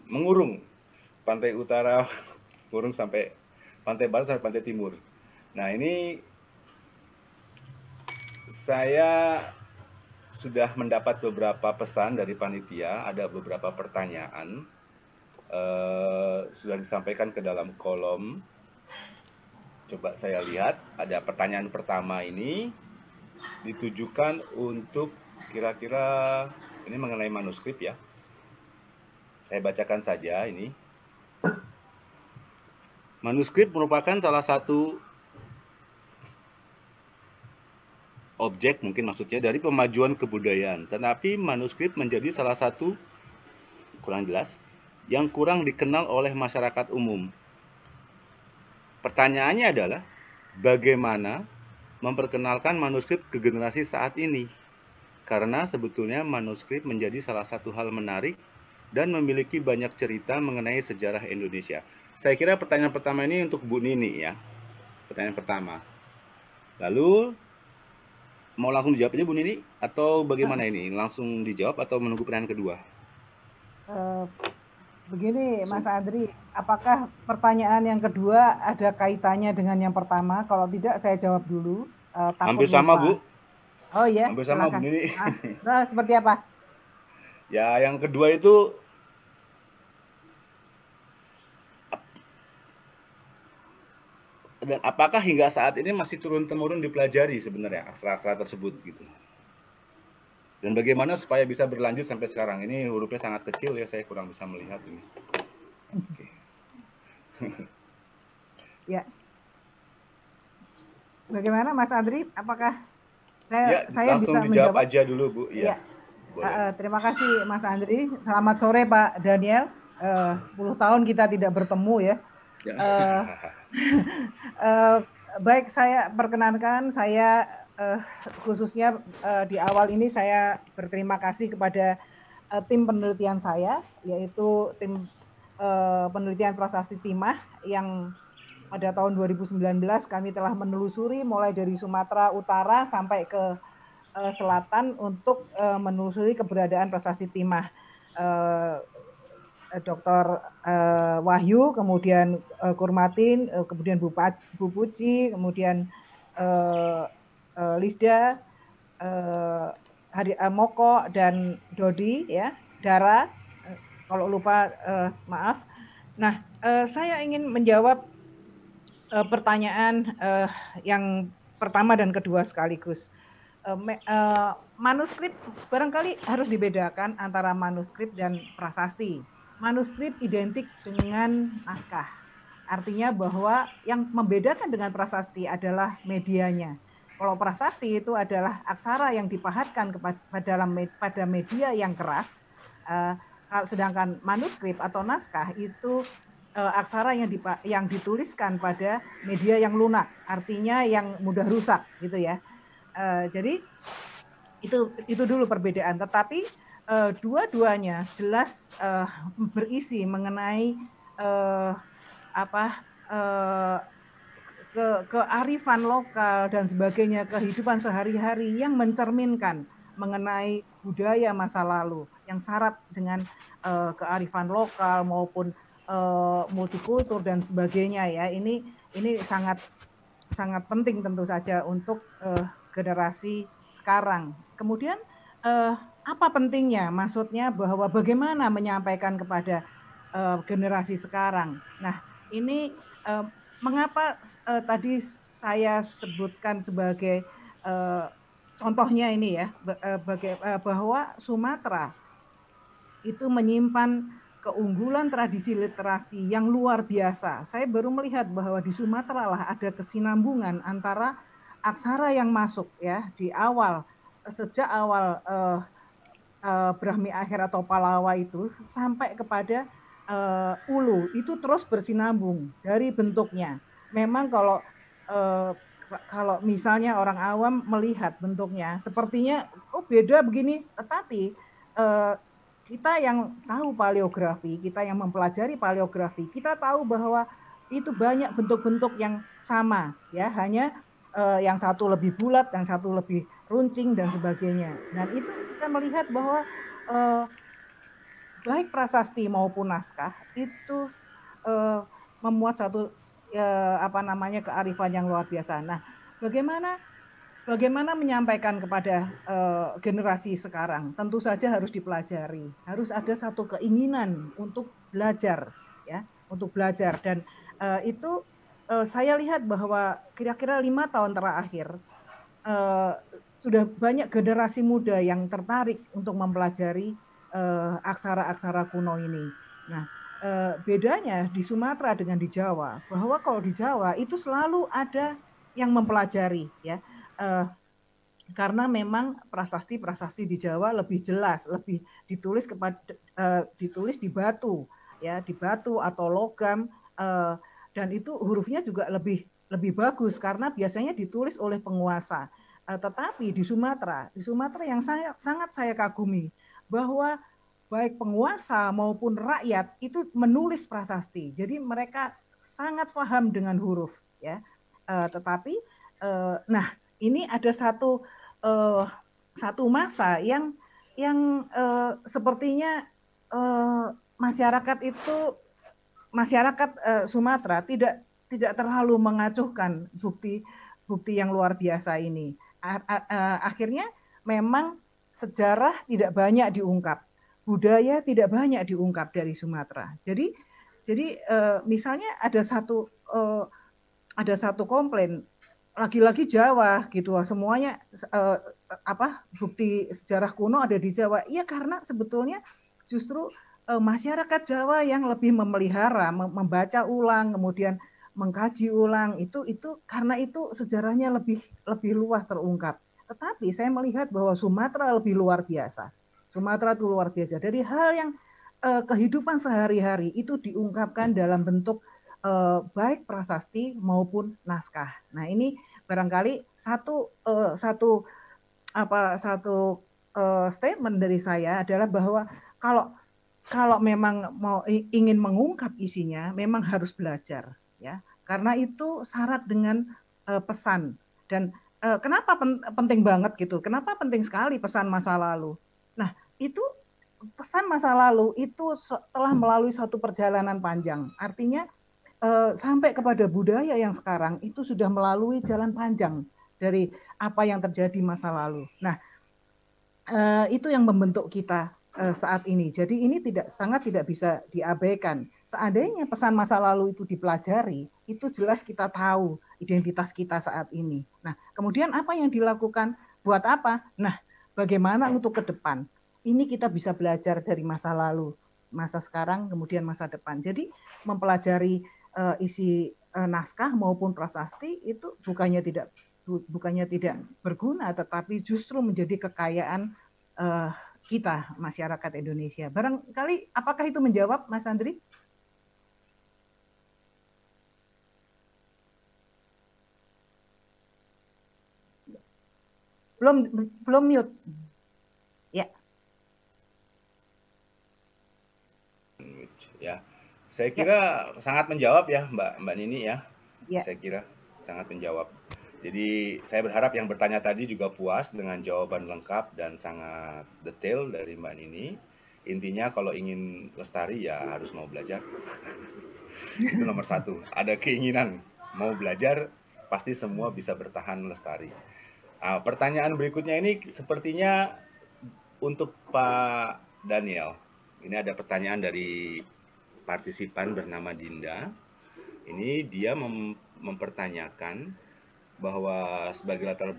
mengurung pantai utara, urung sampai pantai barat sampai pantai timur. Nah ini saya sudah mendapat beberapa pesan dari panitia, ada beberapa pertanyaan sudah disampaikan ke dalam kolom. Coba saya lihat, ada pertanyaan pertama ini ditujukan untuk kira-kira ini mengenai manuskrip ya. Saya bacakan saja ini. Manuskrip merupakan salah satu objek mungkin maksudnya dari pemajuan kebudayaan, tetapi manuskrip menjadi salah satu kurang jelas yang kurang dikenal oleh masyarakat umum. Pertanyaannya adalah bagaimana memperkenalkan manuskrip ke generasi saat ini? Karena sebetulnya manuskrip menjadi salah satu hal menarik dan memiliki banyak cerita mengenai sejarah Indonesia. Saya kira pertanyaan pertama ini untuk Bu Nini ya. Pertanyaan pertama. Lalu mau langsung dijawab aja Bu Nini atau bagaimana ini? Langsung dijawab atau menunggu pertanyaan kedua? Begini Mas Andri, apakah pertanyaan yang kedua ada kaitannya dengan yang pertama? Kalau tidak saya jawab dulu. Hampir sama Bu. Oh iya, hampir sama Bu Nini. Nah, seperti apa? Ya yang kedua itu dan apakah hingga saat ini masih turun-temurun dipelajari sebenarnya aksara-aksara tersebut gitu. Dan bagaimana supaya bisa berlanjut sampai sekarang? Ini hurufnya sangat kecil ya, saya kurang bisa melihat ini. Oke. Ya. Bagaimana Mas Andri? Apakah saya langsung bisa dijawab menjawab aja dulu Bu? Ya. Terima kasih Mas Andri. Selamat sore Pak Daniel. 10 tahun kita tidak bertemu ya. Baik, saya perkenankan, saya khususnya di awal ini saya berterima kasih kepada tim penelitian saya, yaitu tim penelitian prasasti timah yang pada tahun 2019 kami telah menelusuri mulai dari Sumatera Utara sampai ke selatan untuk menelusuri keberadaan prasasti timah. Dr. Wahyu, kemudian Kurmatin, kemudian Bu Puji, kemudian Lisda, Moko, dan Dodi, ya, Dara, kalau lupa maaf. Nah, saya ingin menjawab pertanyaan yang pertama dan kedua sekaligus. Manuskrip barangkali harus dibedakan antara manuskrip dan prasasti. Manuskrip identik dengan naskah. Artinya bahwa yang membedakan dengan prasasti adalah medianya. Kalau prasasti itu adalah aksara yang dipahatkan pada media yang keras, sedangkan manuskrip atau naskah itu aksara yang dituliskan pada media yang lunak, artinya yang mudah rusak gitu ya. Jadi itu dulu perbedaan. Tetapi dua-duanya jelas berisi mengenai kearifan lokal dan sebagainya, kehidupan sehari-hari yang mencerminkan mengenai budaya masa lalu yang syarat dengan kearifan lokal maupun multikultur dan sebagainya ya. Ini sangat penting tentu saja untuk generasi sekarang. Kemudian apa pentingnya? Maksudnya bahwa bagaimana menyampaikan kepada generasi sekarang. Nah, ini mengapa tadi saya sebutkan sebagai contohnya ini ya, bahwa Sumatera itu menyimpan keunggulan tradisi literasi yang luar biasa. Saya baru melihat bahwa di Sumatera lah ada kesinambungan antara aksara yang masuk ya di awal, sejak awal Brahmi Akhir atau Palawa itu sampai kepada Ulu itu terus bersinambung dari bentuknya. Memang kalau misalnya orang awam melihat bentuknya sepertinya beda begini, tetapi kita yang tahu paleografi, kita yang mempelajari paleografi, kita tahu bahwa itu banyak bentuk-bentuk yang sama ya, hanya yang satu lebih bulat, yang satu lebih runcing dan sebagainya. Dan itu kita melihat bahwa baik prasasti maupun naskah itu memuat satu kearifan yang luar biasa. Nah, bagaimana menyampaikan kepada generasi sekarang? Tentu saja harus dipelajari, harus ada satu keinginan untuk belajar, ya, untuk belajar. Dan itu saya lihat bahwa kira-kira 5 tahun terakhir sudah banyak generasi muda yang tertarik untuk mempelajari aksara-aksara kuno ini. Nah, bedanya di Sumatera dengan di Jawa, bahwa kalau di Jawa itu selalu ada yang mempelajari, ya. Karena memang prasasti di Jawa lebih jelas, lebih ditulis ditulis di batu, ya, di batu atau logam, dan itu hurufnya juga lebih bagus karena biasanya ditulis oleh penguasa. Tetapi di Sumatera yang sangat saya kagumi bahwa baik penguasa maupun rakyat itu menulis prasasti. Jadi mereka sangat paham dengan huruf, ya. Tetapi nah, ini ada satu masa yang sepertinya masyarakat Sumatera tidak terlalu mengacuhkan bukti yang luar biasa ini. Akhirnya memang sejarah tidak banyak diungkap, budaya tidak banyak diungkap dari Sumatera. Jadi misalnya ada satu komplain, lagi-lagi Jawa gitu, semuanya bukti sejarah kuno ada di Jawa. Iya, karena sebetulnya justru masyarakat Jawa yang lebih memelihara, membaca ulang, kemudian mengkaji ulang, itu karena itu sejarahnya lebih luas terungkap. Tetapi saya melihat bahwa Sumatera lebih luar biasa. Sumatera itu luar biasa. Dari hal yang kehidupan sehari-hari itu diungkapkan dalam bentuk baik prasasti maupun naskah. Nah, ini barangkali satu statement dari saya adalah bahwa kalau memang ingin mengungkap isinya, memang harus belajar, ya, karena itu syarat dengan pesan. Dan kenapa penting banget gitu? Kenapa penting sekali pesan masa lalu? Nah, itu pesan masa lalu itu telah melalui satu perjalanan panjang. Artinya sampai kepada budaya yang sekarang itu sudah melalui jalan panjang dari apa yang terjadi masa lalu. Nah, itu yang membentuk kita saat ini. Jadi ini sangat tidak bisa diabaikan. Seandainya pesan masa lalu itu dipelajari, itu jelas kita tahu identitas kita saat ini. Nah, kemudian apa yang dilakukan? Buat apa? Nah, bagaimana untuk ke depan? Ini kita bisa belajar dari masa lalu, masa sekarang, kemudian masa depan. Jadi mempelajari isi naskah maupun prasasti itu bukannya tidak berguna, tetapi justru menjadi kekayaan kita masyarakat Indonesia. Barangkali apakah itu menjawab, Mas Andri? Belum mute. Ya. Ya, saya kira sangat menjawab ya, Mbak Nini ya. Ya. Saya kira sangat menjawab. Jadi saya berharap yang bertanya tadi juga puas dengan jawaban lengkap dan sangat detail dari Mbak Nini. Intinya kalau ingin lestari ya harus mau belajar. Itu nomor satu. Ada keinginan mau belajar, pasti semua bisa bertahan lestari. Nah, pertanyaan berikutnya ini sepertinya untuk Pak Daniel. Ini ada pertanyaan dari partisipan bernama Dinda. Ini dia mempertanyakan bahwa sebagai latar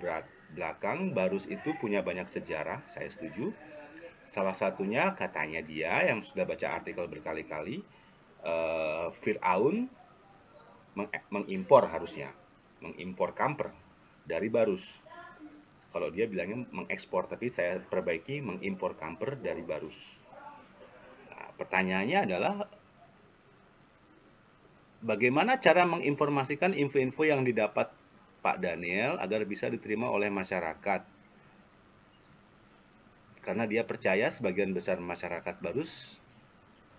belakang Barus itu punya banyak sejarah, saya setuju. Salah satunya katanya dia yang sudah baca artikel berkali-kali, Fir'aun mengimpor kamper dari Barus. Kalau dia bilangnya mengekspor, tapi saya perbaiki mengimpor kamper dari Barus. Nah, pertanyaannya adalah bagaimana cara menginformasikan info-info yang didapat Pak Daniel agar bisa diterima oleh masyarakat? Karena dia percaya sebagian besar masyarakat Barus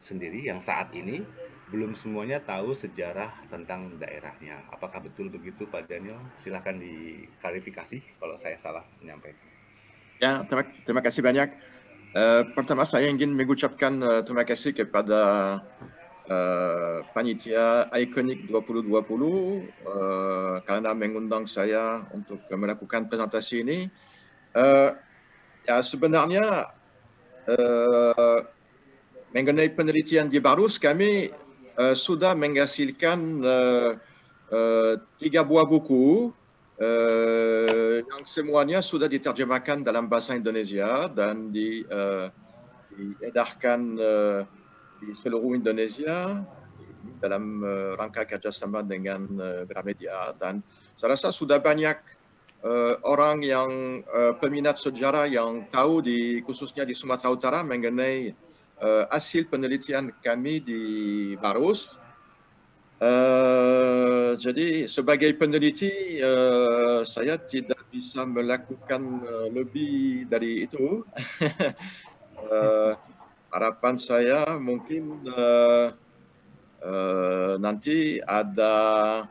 sendiri yang saat ini belum semuanya tahu sejarah tentang daerahnya. Apakah betul begitu Pak Daniel? Silahkan diklarifikasi kalau saya salah menyampaikan. Ya, terima kasih banyak. Pertama saya ingin mengucapkan terima kasih kepada panitia Iconic 2020 karena mengundang saya untuk melakukan presentasi ini. Ya sebenarnya mengenai penelitian di Barus kami sudah menghasilkan 3 buah buku yang semuanya sudah diterjemahkan dalam bahasa Indonesia dan diedarkan di seluruh Indonesia dalam rangka kerjasama dengan Gramedia, dan saya rasa sudah banyak orang yang peminat sejarah yang tahu khususnya di Sumatera Utara mengenai hasil penelitian kami di Barus. Jadi sebagai peneliti saya tidak bisa melakukan lebih dari itu. Harapan saya mungkin nanti ada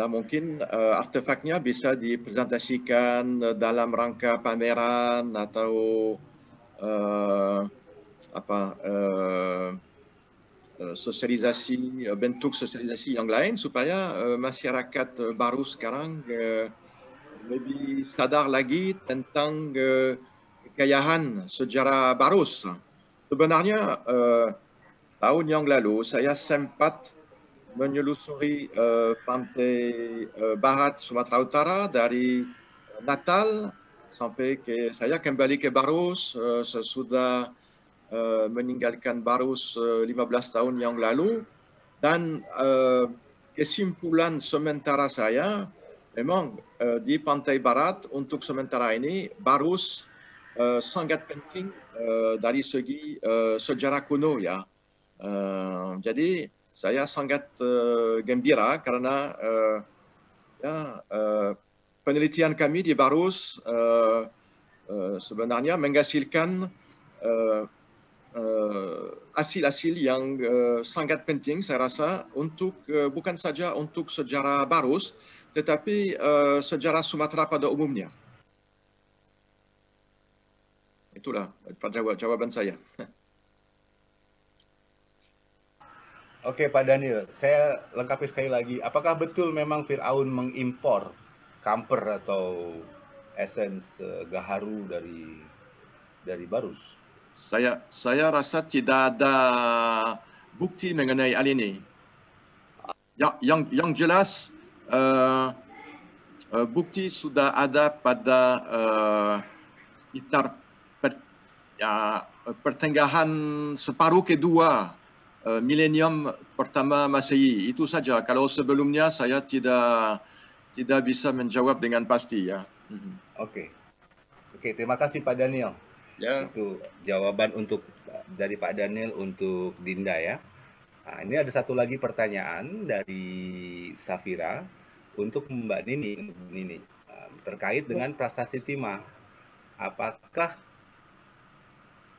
mungkin artefaknya bisa dipresentasikan dalam rangka pameran atau sosialisasi, bentuk sosialisasi yang lain supaya masyarakat baru sekarang lebih sadar lagi tentang kekayaan sejarah Barus. Sebenarnya tahun yang lalu saya sempat menyelusuri pantai barat Sumatera Utara dari Natal sampai saya kembali ke Barus sesudah meninggalkan Barus 15 tahun yang lalu, dan kesimpulan sementara saya memang di pantai barat untuk sementara ini Barus sangat penting dari segi sejarah kuno ya. Jadi saya sangat gembira karena penelitian kami di Barus sebenarnya menghasilkan hasil-hasil yang sangat penting saya rasa untuk bukan saja untuk sejarah Barus tetapi sejarah Sumatera pada umumnya. Itulah jawaban saya. Oke Pak Daniel, saya lengkapi sekali lagi. Apakah betul memang Fir'aun mengimpor kamper atau esens gaharu dari Barus? Saya rasa tidak ada bukti mengenai hal ini. Yang jelas bukti sudah ada pada sekitar pertengahan separuh kedua milenium pertama Masehi. Itu saja. Kalau sebelumnya saya tidak bisa menjawab dengan pasti ya. Oke, terima kasih Pak Daniel. Ya. Itu jawaban untuk dari Pak Daniel untuk Dinda ya. Nah, ini ada satu lagi pertanyaan dari Safira untuk Mbak Nini, terkait dengan prasasti timah. Apakah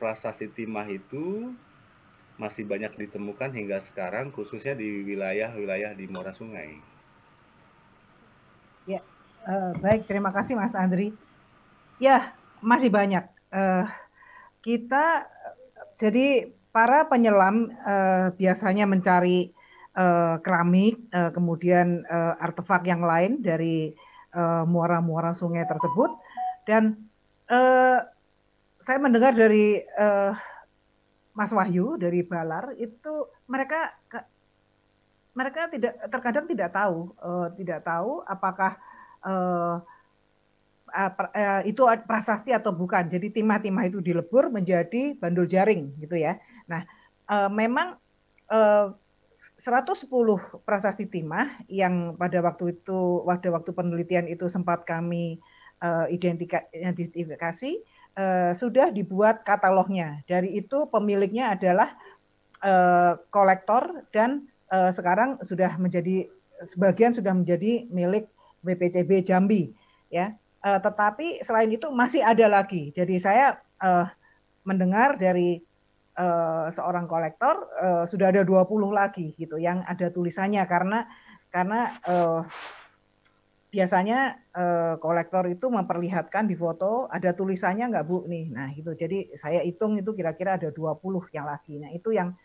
prasasti timah itu masih banyak ditemukan hingga sekarang, khususnya di wilayah-wilayah di muara sungai? Ya, baik, terima kasih Mas Andri. Ya, masih banyak. Kita jadi para penyelam biasanya mencari keramik, kemudian artefak yang lain dari muara-muara sungai tersebut, dan saya mendengar dari Mas Wahyu dari Balar itu mereka terkadang tidak tahu apakah itu prasasti atau bukan. Jadi timah-timah itu dilebur menjadi bandul jaring gitu ya. Nah, memang 110 prasasti timah yang pada waktu penelitian itu sempat kami identifikasi, sudah dibuat katalognya. Dari itu pemiliknya adalah kolektor dan sekarang sebagian sudah menjadi milik BPCB Jambi ya. Tetapi selain itu masih ada lagi. Jadi saya mendengar dari seorang kolektor sudah ada 20 lagi gitu yang ada tulisannya, karena biasanya kolektor itu memperlihatkan di foto ada tulisannya nggak Bu nih. Nah, gitu. Jadi saya hitung itu kira-kira ada 20 yang lagi. Nah, itu yang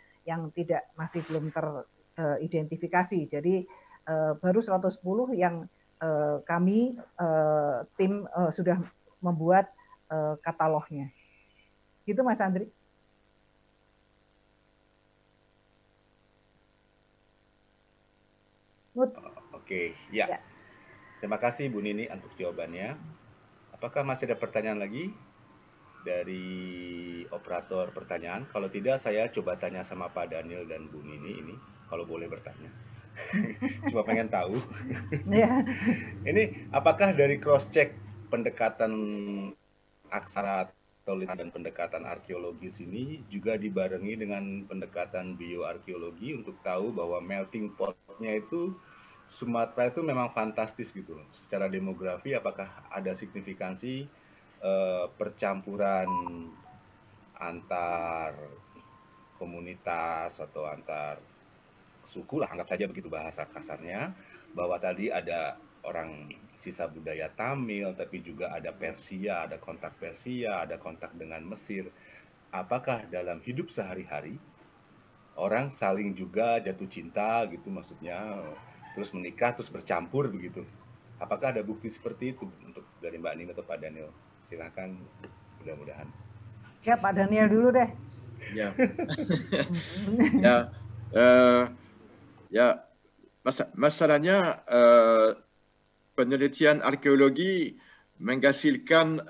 masih belum teridentifikasi. Jadi baru 110 yang kami tim sudah membuat katalognya. Gitu Mas Andri. Oke, ya. Terima kasih Bu Nini untuk jawabannya. Apakah masih ada pertanyaan lagi dari operator pertanyaan? Kalau tidak, saya coba tanya sama Pak Daniel dan Bu Nini ini, kalau boleh bertanya. Cuma pengen tahu. Ini apakah dari cross check pendekatan aksara atau dan pendekatan arkeologis ini juga dibarengi dengan pendekatan bioarkeologi untuk tahu bahwa melting pot-nya itu Sumatera itu memang fantastis gitu. Secara demografi apakah ada signifikansi percampuran antar komunitas atau antar suku lah, anggap saja begitu bahasa kasarnya, bahwa tadi ada orang sisa budaya Tamil, tapi juga ada Persia, ada kontak Persia, ada kontak dengan Mesir. Apakah dalam hidup sehari-hari orang saling juga jatuh cinta gitu, maksudnya terus menikah, terus bercampur begitu? Apakah ada bukti seperti itu untuk dari Mbak Nini atau Pak Daniel? Silakan, mudah-mudahan. Ya, Pak Daniel dulu deh. Ya, ya, masalahnya penelitian arkeologi menghasilkan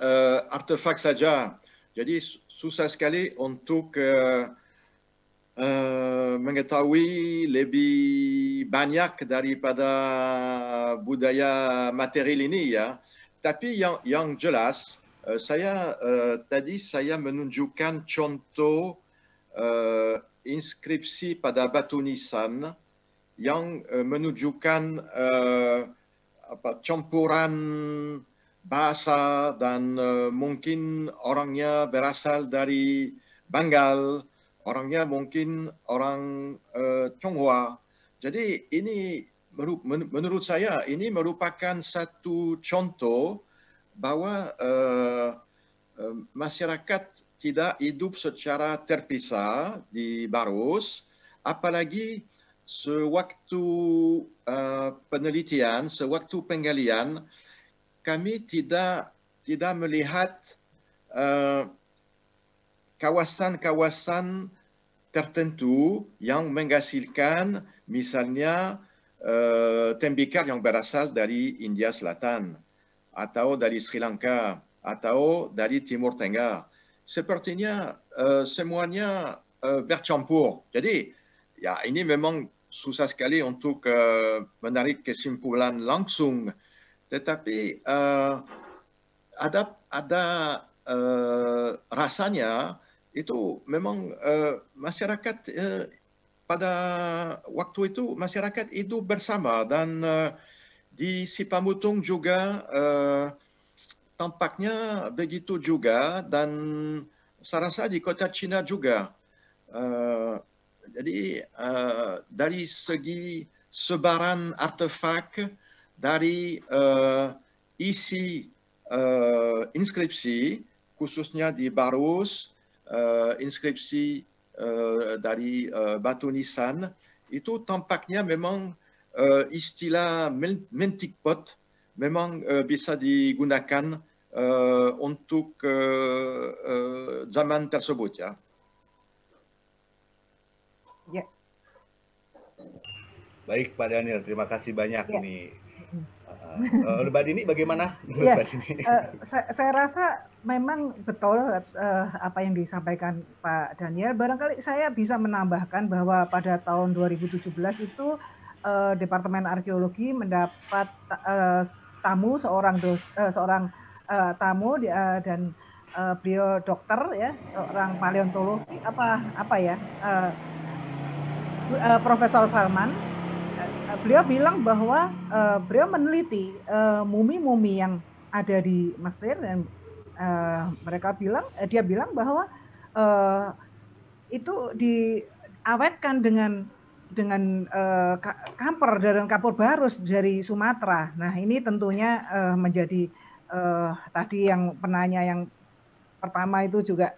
artefak saja. Jadi susah sekali untuk mengetahui lebih banyak daripada budaya material ini ya. Tapi yang jelas tadi saya menunjukkan contoh inskripsi pada batu nisan yang menunjukkan campuran bahasa dan mungkin orangnya berasal dari Bengal, orangnya mungkin orang Tionghoa. Jadi ini menurut saya ini merupakan satu contoh bahwa masyarakat tidak hidup secara terpisah di Baros, apalagi sewaktu penelitian, sewaktu penggalian, kami tidak melihat kawasan-kawasan tertentu yang menghasilkan misalnya tembikar yang berasal dari India Selatan atau dari Sri Lanka atau dari Timur Tengah. Sepertinya semuanya bercampur. Jadi ya ini memang susah sekali untuk menarik kesimpulan langsung. Tetapi ada rasanya itu memang masyarakat pada waktu itu masyarakat itu bersama, dan di Sipamutung juga tampaknya begitu juga, dan saya rasa di kota Cina juga. Jadi dari segi sebaran artefak, dari isi inskripsi, khususnya di Barus, inskripsi dari batu nisan, itu tampaknya memang istilah mentikpot memang bisa digunakan untuk zaman tersebut, ya. Ya. Baik Pak Daniel, terima kasih banyak Ya. ini. Mbak Dini bagaimana? Ya, saya rasa memang betul apa yang disampaikan Pak Daniel. Barangkali saya bisa menambahkan bahwa pada tahun 2017 itu Departemen Arkeologi mendapat tamu seorang tamu dan beliau dokter, ya, seorang paleontologi Profesor Salman. Beliau bilang bahwa beliau meneliti mumi-mumi yang ada di Mesir, dan dia bilang bahwa itu diawetkan dengan kamper dan kapur barus dari Sumatera. Nah, ini tentunya menjadi tadi yang penanya yang pertama itu juga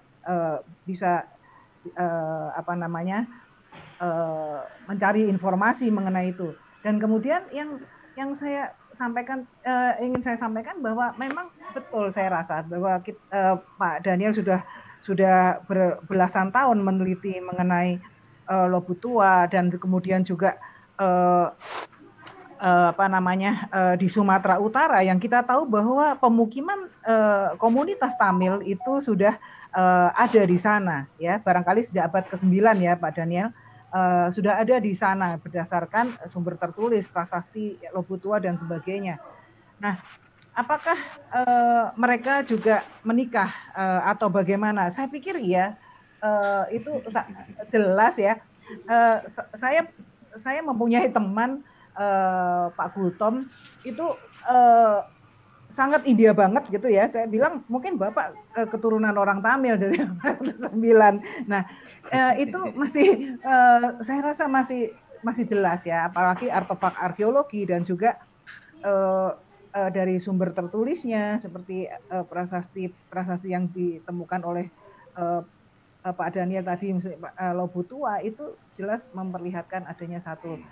bisa mencari informasi mengenai itu. Dan kemudian yang saya sampaikan, ingin saya sampaikan bahwa memang betul, saya rasa bahwa Pak Daniel sudah berbelasan tahun meneliti mengenai Lobutua, dan kemudian juga di Sumatera Utara, yang kita tahu bahwa pemukiman komunitas Tamil itu sudah ada di sana, ya, barangkali sejak abad ke-9, ya Pak Daniel. Sudah ada di sana berdasarkan sumber tertulis, prasasti Lobutua dan sebagainya. Nah, apakah mereka juga menikah atau bagaimana? Saya pikir ya, itu jelas, ya. Saya mempunyai teman Pak Gultom itu sangat India banget gitu, ya. Saya bilang mungkin Bapak keturunan orang Tamil dari 9. Nah, itu masih saya rasa masih jelas, ya, apalagi artefak arkeologi dan juga dari sumber tertulisnya seperti prasasti yang ditemukan oleh Pak Daniel tadi, Lobutua, itu jelas memperlihatkan adanya satu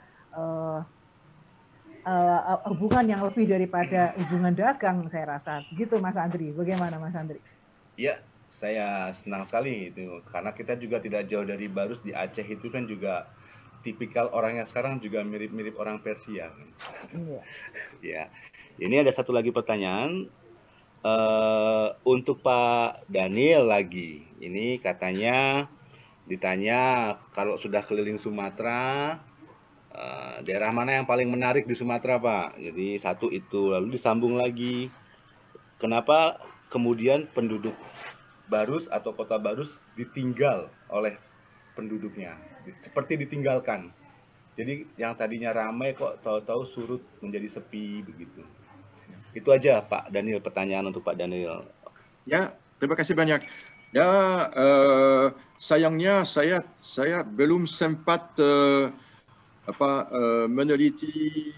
hubungan yang lebih daripada hubungan dagang, saya rasa. Begitu Mas Andri. Bagaimana Mas Andri? Ya, saya senang sekali itu, karena kita juga tidak jauh dari Barus di Aceh, itu kan juga tipikal orangnya sekarang juga mirip-mirip orang Persia. Iya. Ya. Ini ada satu lagi pertanyaan untuk Pak Daniel lagi. Ini katanya ditanya, kalau sudah keliling Sumatera, daerah mana yang paling menarik di Sumatera, Pak? Jadi satu itu, lalu disambung lagi, kenapa kemudian penduduk Barus atau kota Barus ditinggal oleh penduduknya, seperti ditinggalkan. Jadi yang tadinya ramai kok tahu-tahu surut menjadi sepi begitu. Itu aja Pak Daniel, pertanyaan untuk Pak Daniel. Ya, terima kasih banyak. Ya, sayangnya saya belum sempat meneliti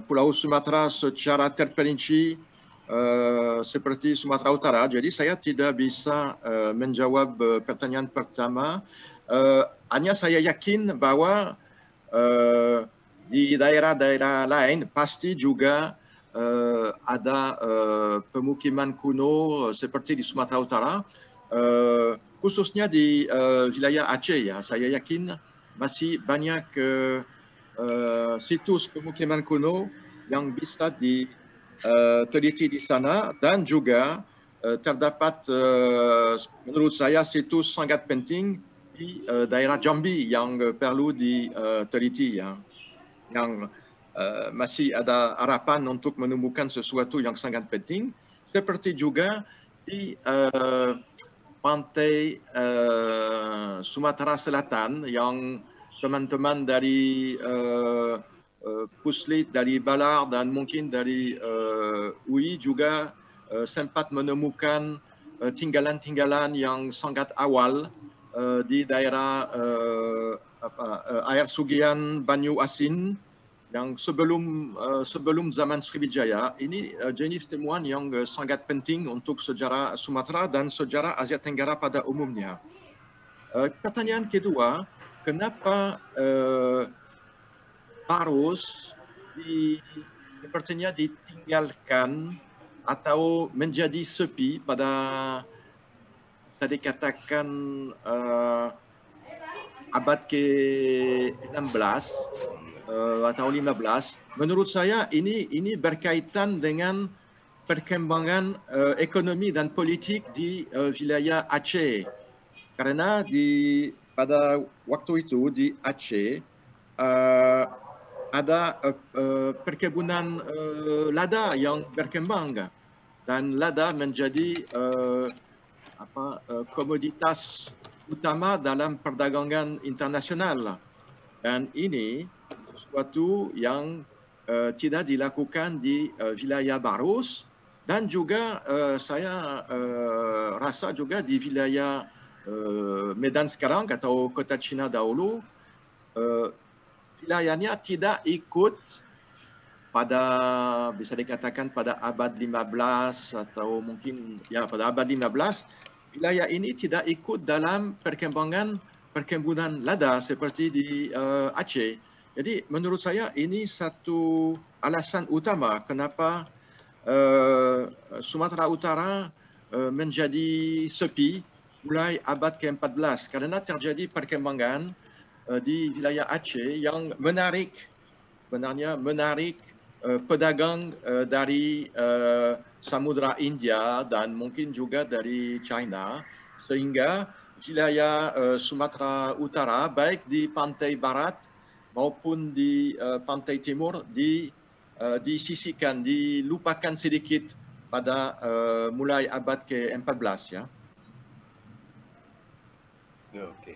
Pulau Sumatera secara terperinci seperti Sumatera Utara. Jadi saya tidak bisa menjawab pertanyaan pertama. Hanya saya yakin bahwa di daerah-daerah lain pasti juga ada pemukiman kuno seperti di Sumatera Utara, khususnya di wilayah Aceh, ya. Saya yakin masih banyak situs pemukiman kuno yang bisa diteliti di sana, dan juga terdapat menurut saya situs sangat penting di daerah Jambi yang perlu diteliti, ya. Yang masih ada harapan untuk menemukan sesuatu yang sangat penting. seperti juga di pantai Sumatera Selatan yang teman-teman dari Puslit, dari Balar dan mungkin dari UI juga sempat menemukan tinggalan-tinggalan yang sangat awal di daerah air sugian Banyu Asin yang sebelum zaman Sriwijaya. Ini jenis temuan yang sangat penting untuk sejarah Sumatera dan sejarah Asia Tenggara pada umumnya. Pertanyaan kedua, kenapa Barus sepertinya ditinggalkan atau menjadi sepi pada, saya dikatakan, abad ke-16 atau 15. Menurut saya ini berkaitan dengan perkembangan ekonomi dan politik di wilayah Aceh. Karena pada waktu itu di Aceh ada perkebunan lada yang berkembang dan lada menjadi komoditas utama dalam perdagangan internasional. Dan ini sesuatu yang tidak dilakukan di wilayah Barus dan juga saya rasa juga di wilayah Medan sekarang atau kota Cina dahulu, wilayahnya tidak ikut pada, bisa dikatakan pada abad 15 atau mungkin ya pada abad 15, wilayah ini tidak ikut dalam perkembangan perkebunan lada seperti di Aceh. Jadi menurut saya ini satu alasan utama kenapa Sumatera Utara menjadi sepi mulai abad ke-14 karena terjadi perkembangan di wilayah Aceh yang menarik pedagang dari Samudra India dan mungkin juga dari China, sehingga wilayah Sumatera Utara baik di pantai barat maupun di pantai timur disisihkan, dilupakan sedikit pada mulai abad ke-14 ya. Oke.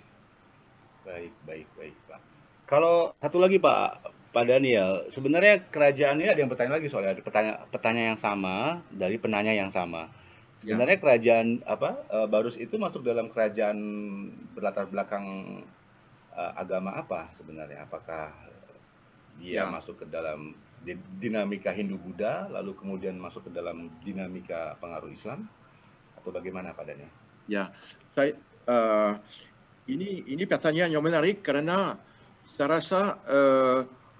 Baik Pak. Kalau satu lagi Pak Daniel, sebenarnya kerajaan ini ada yang bertanya lagi soalnya, ada pertanyaan yang sama dari penanya yang sama. Sebenarnya kerajaan Barus itu masuk dalam kerajaan berlatar belakang agama apa sebenarnya? Apakah dia masuk ke dalam dinamika Hindu-Buddha, lalu kemudian masuk ke dalam dinamika pengaruh Islam, atau bagaimana Pak Daniel? Ya, ini pertanyaan yang menarik karena saya rasa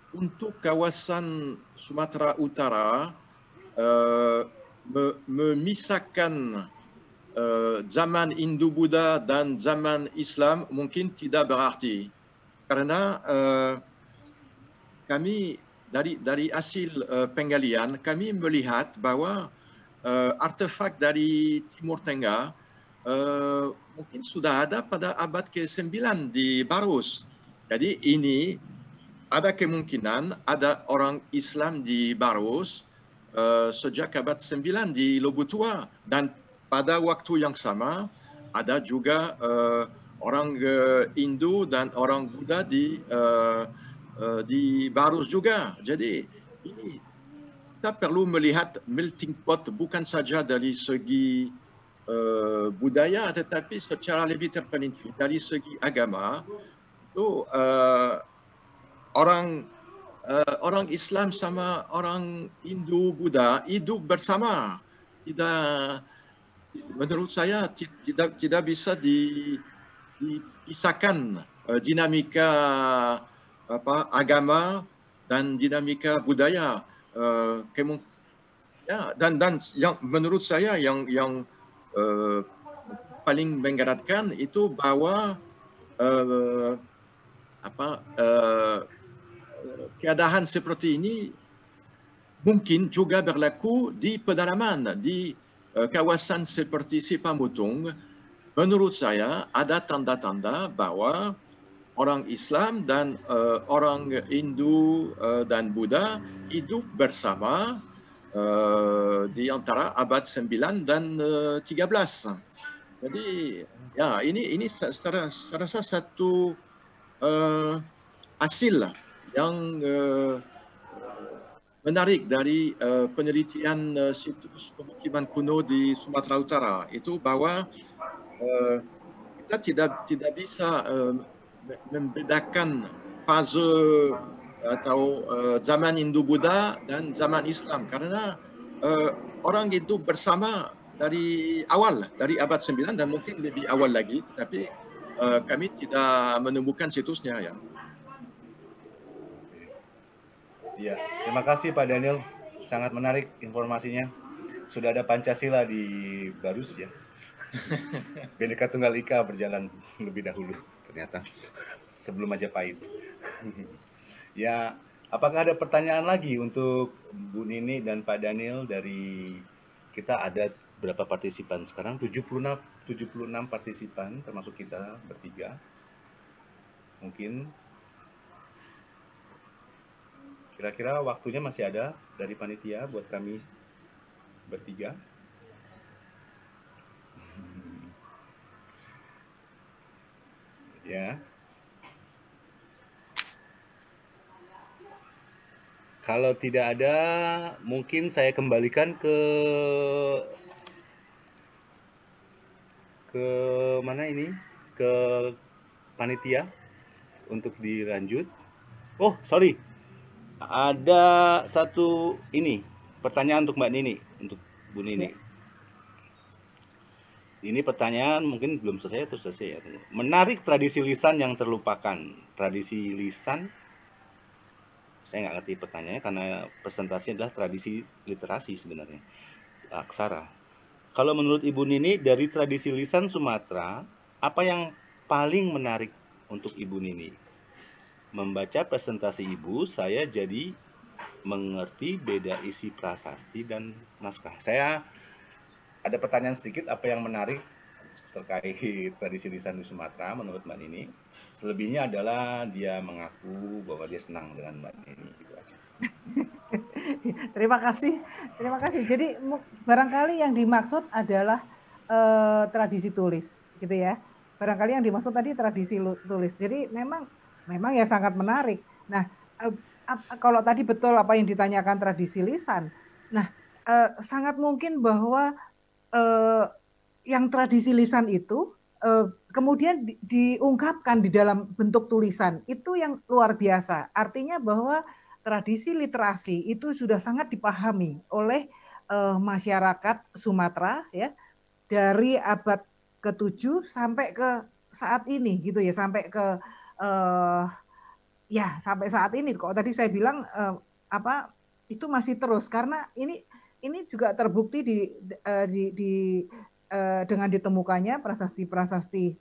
untuk kawasan Sumatera Utara memisahkan zaman Hindu-Buddha dan zaman Islam mungkin tidak berarti. Karena kami dari hasil penggalian, kami melihat bahwa artefak dari Timur Tengah mungkin sudah ada pada abad ke-9 di Barus. Jadi ini ada kemungkinan ada orang Islam di Barus sejak abad 9 di Lobutua, dan pada waktu yang sama ada juga orang Hindu dan orang Buddha di Barus juga. Jadi ini kita perlu melihat melting pot bukan saja dari segi budaya, tetapi secara lebih terperinci dari segi agama. Itu orang Islam sama orang Hindu Buddha hidup bersama. Menurut saya tidak bisa dipisahkan dinamika agama dan dinamika budaya. Dan yang menurut saya yang paling menggerakkan itu bahwa keadaan seperti ini mungkin juga berlaku di pedalaman, di kawasan seperti Sipamutung. Menurut saya ada tanda-tanda bahwa orang Islam dan orang Hindu dan Buddha hidup bersama di antara abad 9 dan 13. Jadi ya ini saya rasa satu hasil yang menarik dari penelitian situs pemukiman kuno di Sumatera Utara itu bahwa kita tidak bisa membedakan fase atau zaman Hindu-Buddha dan zaman Islam karena orang itu bersama dari awal, dari abad 9 dan mungkin lebih awal lagi, tetapi kami tidak menemukan situsnya ya. Iya, terima kasih Pak Daniel, sangat menarik informasinya. Sudah ada Pancasila di Barus ya. Bhinneka Tunggal Ika berjalan lebih dahulu ternyata sebelum Majapahit. Ya, apakah ada pertanyaan lagi untuk Bu Nini dan Pak Daniel? Dari kita ada berapa partisipan sekarang? 76 partisipan termasuk kita bertiga. Mungkin kira-kira waktunya masih ada dari panitia buat kami bertiga. Ya. Kalau tidak ada, mungkin saya kembalikan ke mana ini? Ke panitia untuk dilanjut. Oh, sorry. Ada satu ini pertanyaan untuk Mbak Nini, untuk Bu Nini. Ini pertanyaan mungkin belum selesai atau selesai ya. Menarik tradisi lisan yang terlupakan. Tradisi lisan, saya nggak ngerti pertanyaannya karena presentasi adalah tradisi literasi sebenarnya, aksara. Kalau menurut Ibu Nini dari tradisi lisan Sumatera, apa yang paling menarik untuk Ibu Nini? Membaca presentasi Ibu, saya jadi mengerti beda isi prasasti dan naskah. Saya ada pertanyaan sedikit, apa yang menarik terkait tradisi lisan di Sumatera menurut Mbak Nini? Selebihnya adalah dia mengaku bahwa dia senang dengan Mbak Nini. Gitu aja. Terima kasih. Jadi barangkali yang dimaksud adalah tradisi tulis, gitu ya. Barangkali yang dimaksud tadi tradisi tulis. Jadi memang ya sangat menarik. Nah, kalau tadi betul apa yang ditanyakan tradisi lisan. Nah, sangat mungkin bahwa yang tradisi lisan itu kemudian diungkapkan di dalam bentuk tulisan. Itu yang luar biasa. Artinya bahwa tradisi literasi itu sudah sangat dipahami oleh masyarakat Sumatera ya, dari abad ke-7 sampai ke saat ini gitu ya, sampai ke sampai saat ini. Kok tadi saya bilang itu masih terus karena ini juga terbukti dengan ditemukannya prasasti-prasasti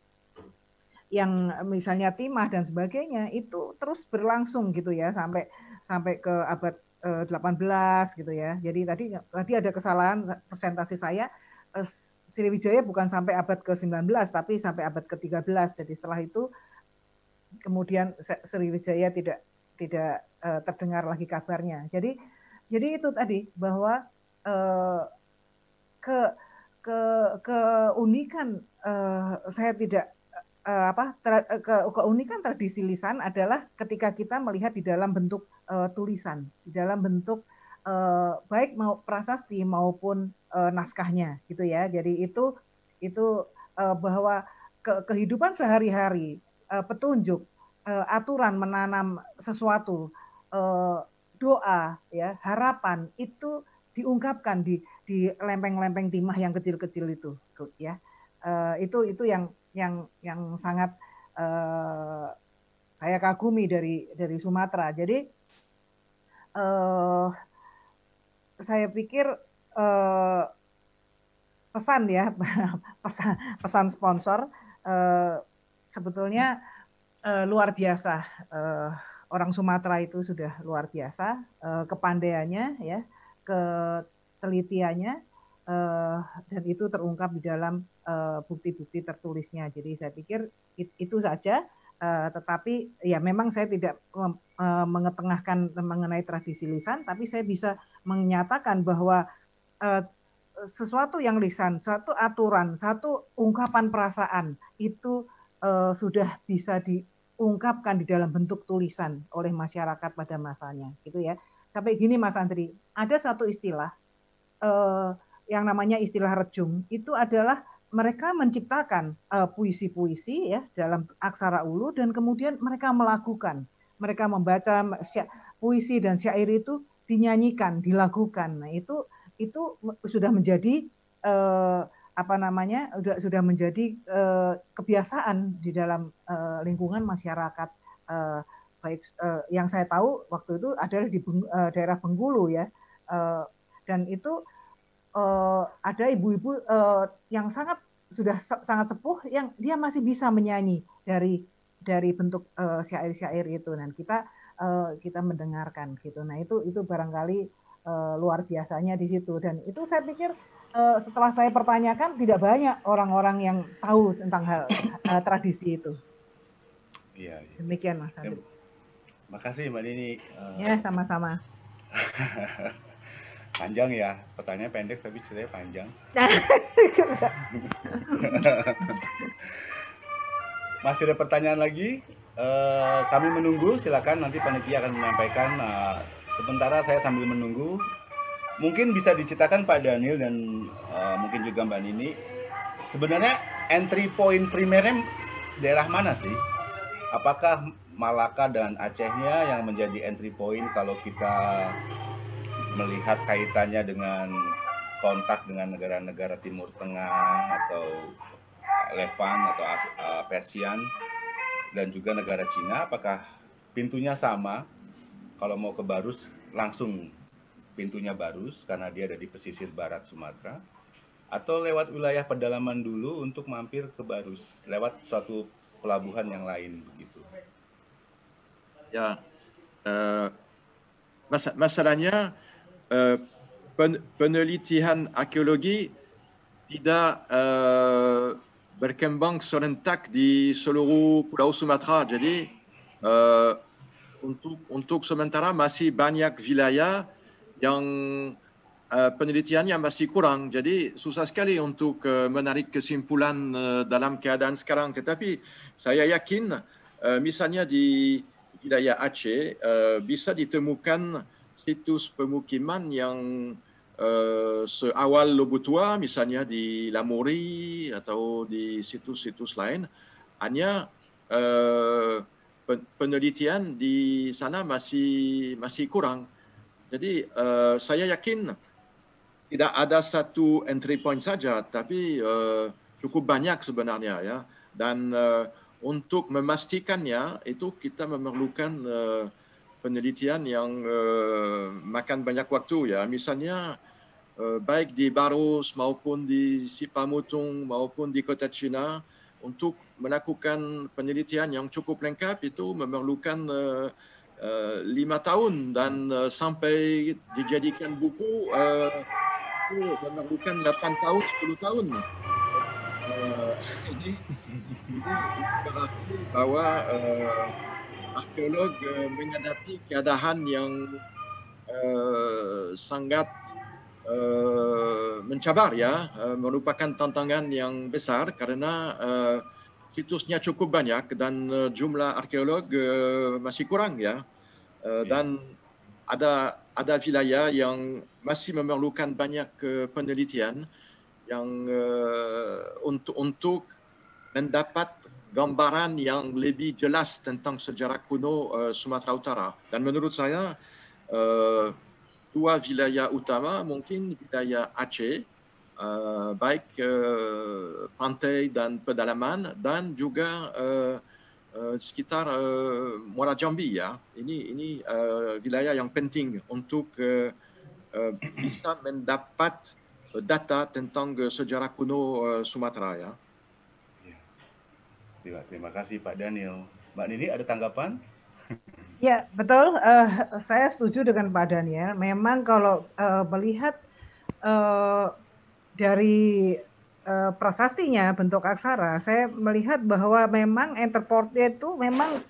yang misalnya timah dan sebagainya itu terus berlangsung gitu ya sampai ke abad 18 gitu ya. Jadi tadi ada kesalahan presentasi saya. Sriwijaya bukan sampai abad ke-19 tapi sampai abad ke-13. Jadi setelah itu kemudian Sriwijaya tidak terdengar lagi kabarnya. Jadi itu tadi bahwa keunikan saya tidak keunikan tradisi lisan adalah ketika kita melihat di dalam bentuk tulisan, di dalam bentuk baik mau prasasti maupun naskahnya gitu ya. Jadi itu bahwa kehidupan sehari-hari, petunjuk, aturan menanam sesuatu, doa ya, harapan itu diungkapkan di lempeng-lempeng timah yang kecil-kecil itu ya. Itu yang sangat saya kagumi dari Sumatera. Jadi saya pikir pesan ya pesan sponsor sebetulnya luar biasa. Orang Sumatera itu sudah luar biasa kepandaiannya ya, ketelitiannya, dan itu terungkap di dalam bukti-bukti tertulisnya. Jadi saya pikir itu saja, tetapi ya memang saya tidak mengetengahkan mengenai tradisi lisan, tapi saya bisa menyatakan bahwa sesuatu yang lisan, satu aturan, satu ungkapan perasaan itu sudah bisa diungkapkan di dalam bentuk tulisan oleh masyarakat pada masanya, gitu ya. Sampai gini Mas Andri, ada satu istilah yang namanya istilah rejung, itu adalah mereka menciptakan puisi-puisi ya dalam aksara ulu dan kemudian mereka melakukan, mereka membaca puisi dan syair itu dinyanyikan, dilakukan. Nah, itu sudah menjadi sudah menjadi kebiasaan di dalam lingkungan masyarakat. Baik yang saya tahu waktu itu adalah di daerah Bengkulu ya, dan itu ada ibu-ibu yang sudah sangat sepuh yang dia masih bisa menyanyi dari bentuk syair-syair itu, dan kita mendengarkan gitu. Nah itu barangkali luar biasanya di situ, dan itu saya pikir setelah saya pertanyakan tidak banyak orang-orang yang tahu tentang hal tradisi itu. Iya. Demikian Mas Andri. Makasih Mbak Nini. Ya sama-sama. Panjang ya, pertanyaan pendek tapi ceritanya panjang. Masih ada pertanyaan lagi? Kami menunggu, silakan nanti panitia akan menyampaikan. Sementara saya sambil menunggu, mungkin bisa diceritakan Pak Daniel dan mungkin juga Mbak Nini, sebenarnya entry point primernya daerah mana sih? Apakah Malaka dan Acehnya yang menjadi entry point kalau kita melihat kaitannya dengan kontak dengan negara-negara Timur Tengah atau Levant atau Persian dan juga negara Cina, apakah pintunya sama? Kalau mau ke Barus langsung pintunya Barus karena dia ada di pesisir barat Sumatera, atau lewat wilayah pedalaman dulu untuk mampir ke Barus lewat suatu pelabuhan yang lain begitu? Ya, masalahnya penelitian arkeologi tidak berkembang serentak di seluruh Pulau Sumatera. Jadi untuk sementara masih banyak wilayah yang penelitiannya masih kurang. Jadi susah sekali untuk menarik kesimpulan dalam keadaan sekarang. Tetapi saya yakin misalnya di wilayah Aceh bisa ditemukan situs pemukiman yang seawal Lobo Tua, misalnya di Lamuri atau di situs-situs lain. Hanya penelitian di sana masih kurang. Jadi saya yakin tidak ada satu entry point saja, tapi cukup banyak sebenarnya ya. Dan untuk memastikannya itu kita memerlukan penelitian yang makan banyak waktu ya. Misalnya baik di Barus maupun di Sipamutung maupun di Kota Cina, untuk melakukan penelitian yang cukup lengkap itu memerlukan 5 tahun, dan sampai dijadikan buku itu memerlukan 8 tahun, 10 tahun. Ini berarti bahwa arkeolog menghadapi keadaan yang sangat mencabar ya, merupakan tantangan yang besar karena situsnya cukup banyak dan jumlah arkeolog masih kurang ya, dan ada wilayah yang masih memerlukan banyak penelitian yang untuk mendapat gambaran yang lebih jelas tentang sejarah kuno Sumatera Utara. Dan menurut saya dua wilayah utama mungkin wilayah Aceh, baik pantai dan pedalaman, dan juga sekitar Muara Jambi ya. Ini wilayah yang penting untuk bisa mendapat data tentang sejarah kuno Sumatera ya. Terima kasih Pak Daniel. Mbak Nini ada tanggapan? Ya betul, saya setuju dengan Pak Daniel. Memang kalau melihat dari prasastinya bentuk aksara, saya melihat bahwa memang interportnya itu memang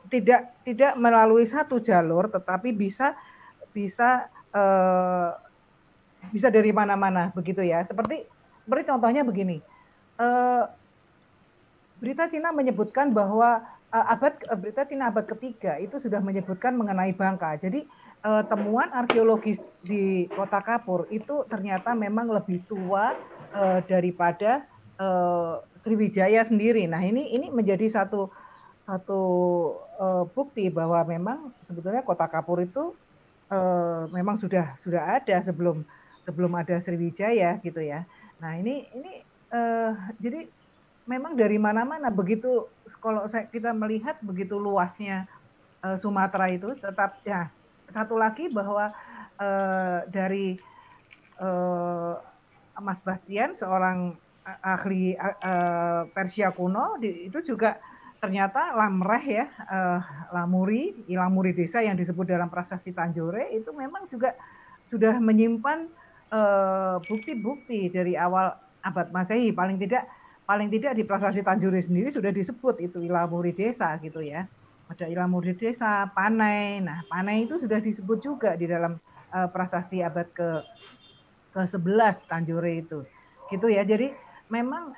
tidak melalui satu jalur, tetapi bisa bisa dari mana-mana begitu ya. Seperti contohnya begini, berita Cina menyebutkan bahwa berita Cina abad ketiga itu sudah menyebutkan mengenai Bangka. Jadi temuan arkeologis di Kota Kapur itu ternyata memang lebih tua daripada Sriwijaya sendiri. Nah ini menjadi satu bukti bahwa memang sebetulnya Kota Kapur itu memang sudah ada sebelum ada Sriwijaya gitu ya. Nah ini jadi memang dari mana-mana begitu, kalau kita melihat begitu luasnya Sumatera itu, tetap ya. Satu lagi bahwa dari Mas Bastian, seorang ahli Persia kuno, itu juga ternyata Lamreh ya, Ilamuri desa yang disebut dalam prasasti Tanjore itu memang juga sudah menyimpan bukti-bukti dari awal abad Masehi. Paling tidak di prasasti Tanjore sendiri sudah disebut itu Ilamuri desa gitu ya. Ada Ilamuri desa, Panai. Nah, Panai itu sudah disebut juga di dalam prasasti abad ke-11 Tanjore itu. Gitu ya. Jadi memang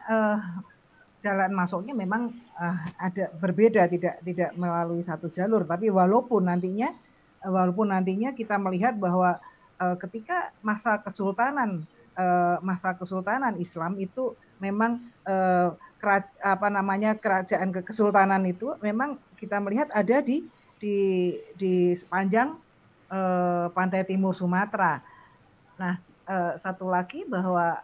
jalan masuknya memang ada berbeda, tidak melalui satu jalur, tapi walaupun nantinya kita melihat bahwa ketika masa kesultanan Islam itu memang kerajaan kesultanan itu memang kita melihat ada di sepanjang pantai timur Sumatera. Nah, satu lagi bahwa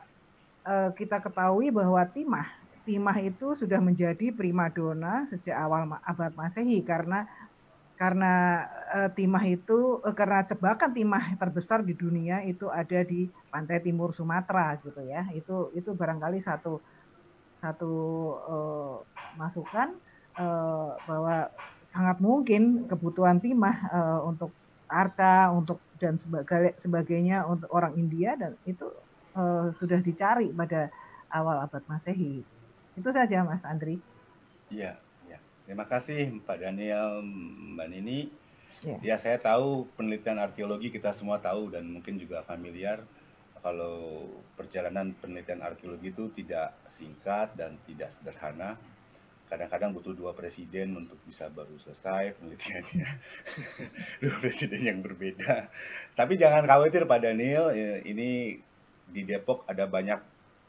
kita ketahui bahwa timah itu sudah menjadi primadona sejak awal abad Masehi karena timah itu karena jebakan timah terbesar di dunia itu ada di pantai timur Sumatera gitu ya. Itu barangkali satu masukan bahwa sangat mungkin kebutuhan timah untuk arca dan sebagainya untuk orang India, dan itu sudah dicari pada awal abad Masehi. Itu saja Mas Andri. Iya. Terima kasih Pak Daniel, Mbak Nini. Ya, saya tahu penelitian arkeologi kita semua tahu dan mungkin juga familiar kalau perjalanan penelitian arkeologi itu tidak singkat dan tidak sederhana. Kadang-kadang butuh 2 presiden untuk bisa baru selesai penelitiannya. 2 presiden yang berbeda. Tapi jangan khawatir Pak Daniel, ini di Depok ada banyak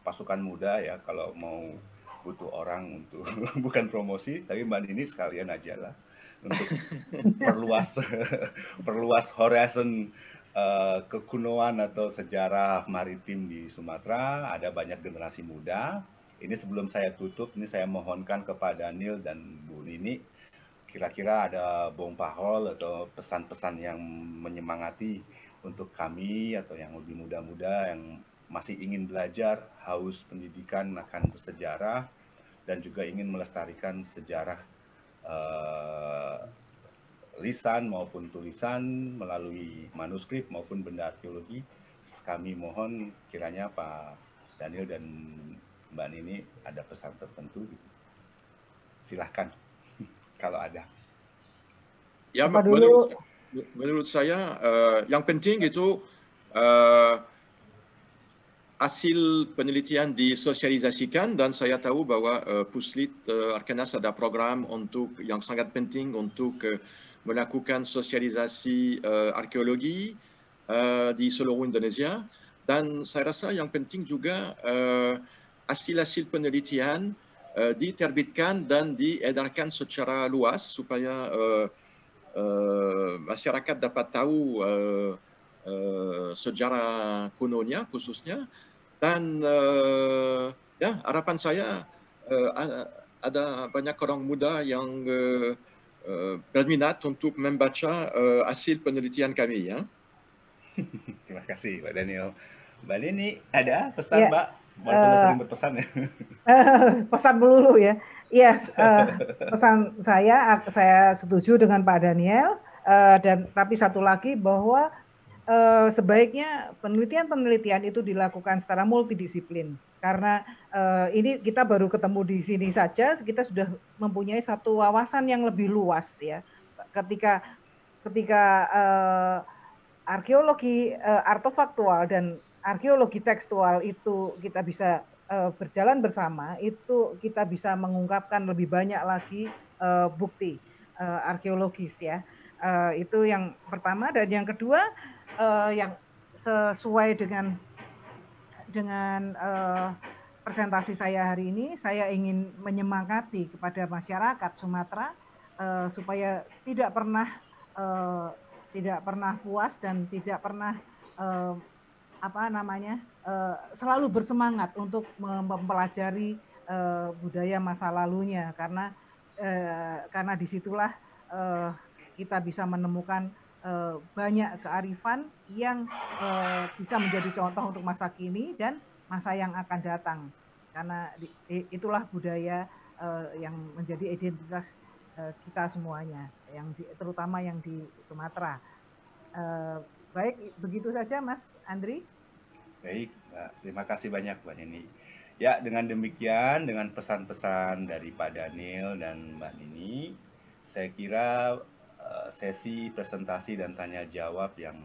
pasukan muda ya, kalau mau butuh orang untuk bukan promosi, tapi Mbak Nini sekalian aja lah untuk perluas horizon kekunoan atau sejarah maritim di Sumatera. Ada banyak generasi muda. Ini sebelum saya tutup, ini saya mohonkan kepada Daniel dan Bu Nini, kira-kira ada bom pahol atau pesan-pesan yang menyemangati untuk kami atau yang lebih muda-muda yang masih ingin belajar, haus pendidikan akan bersejarah, dan juga ingin melestarikan sejarah lisan maupun tulisan melalui manuskrip maupun benda arkeologi. Kami mohon kiranya Pak Daniel dan Mbak Nini ada pesan tertentu. Silahkan kalau ada. Ya, menurut saya yang penting itu hasil penelitian disosialisasikan, dan saya tahu bahwa Puslit Arkanas ada program yang sangat penting untuk melakukan sosialisasi arkeologi di seluruh Indonesia. Dan saya rasa yang penting juga hasil-hasil penelitian diterbitkan dan diedarkan secara luas supaya masyarakat dapat tahu sejarah kunonya khususnya. Dan ya, harapan saya ada banyak orang muda yang berminat untuk membaca hasil penelitian kami ya. Terima kasih Pak Daniel. Mbak Nini ada pesan ya, Mbak? Walaupun sering berpesan ya. Pesan melulu ya. Iya, pesan saya setuju dengan Pak Daniel, dan tapi satu lagi bahwa sebaiknya penelitian itu dilakukan secara multidisiplin, karena ini kita baru ketemu di sini saja, kita sudah mempunyai satu wawasan yang lebih luas ya. Ketika arkeologi artefaktual dan arkeologi tekstual itu kita bisa berjalan bersama, itu kita bisa mengungkapkan lebih banyak lagi bukti arkeologis ya. Itu yang pertama. Dan yang kedua, yang sesuai dengan presentasi saya hari ini, saya ingin menyemangati kepada masyarakat Sumatera supaya tidak pernah puas dan tidak pernah selalu bersemangat untuk mempelajari budaya masa lalunya, karena disitulah kita bisa menemukan banyak kearifan yang bisa menjadi contoh untuk masa kini dan masa yang akan datang, karena itulah budaya yang menjadi identitas kita semuanya, terutama yang di Sumatera. Baik, begitu saja Mas Andri. Baik, Mbak. Terima kasih banyak Mbak Nini. Ya, dengan demikian, dengan pesan-pesan dari Pak Daniel dan Mbak Nini, saya kira sesi presentasi dan tanya jawab yang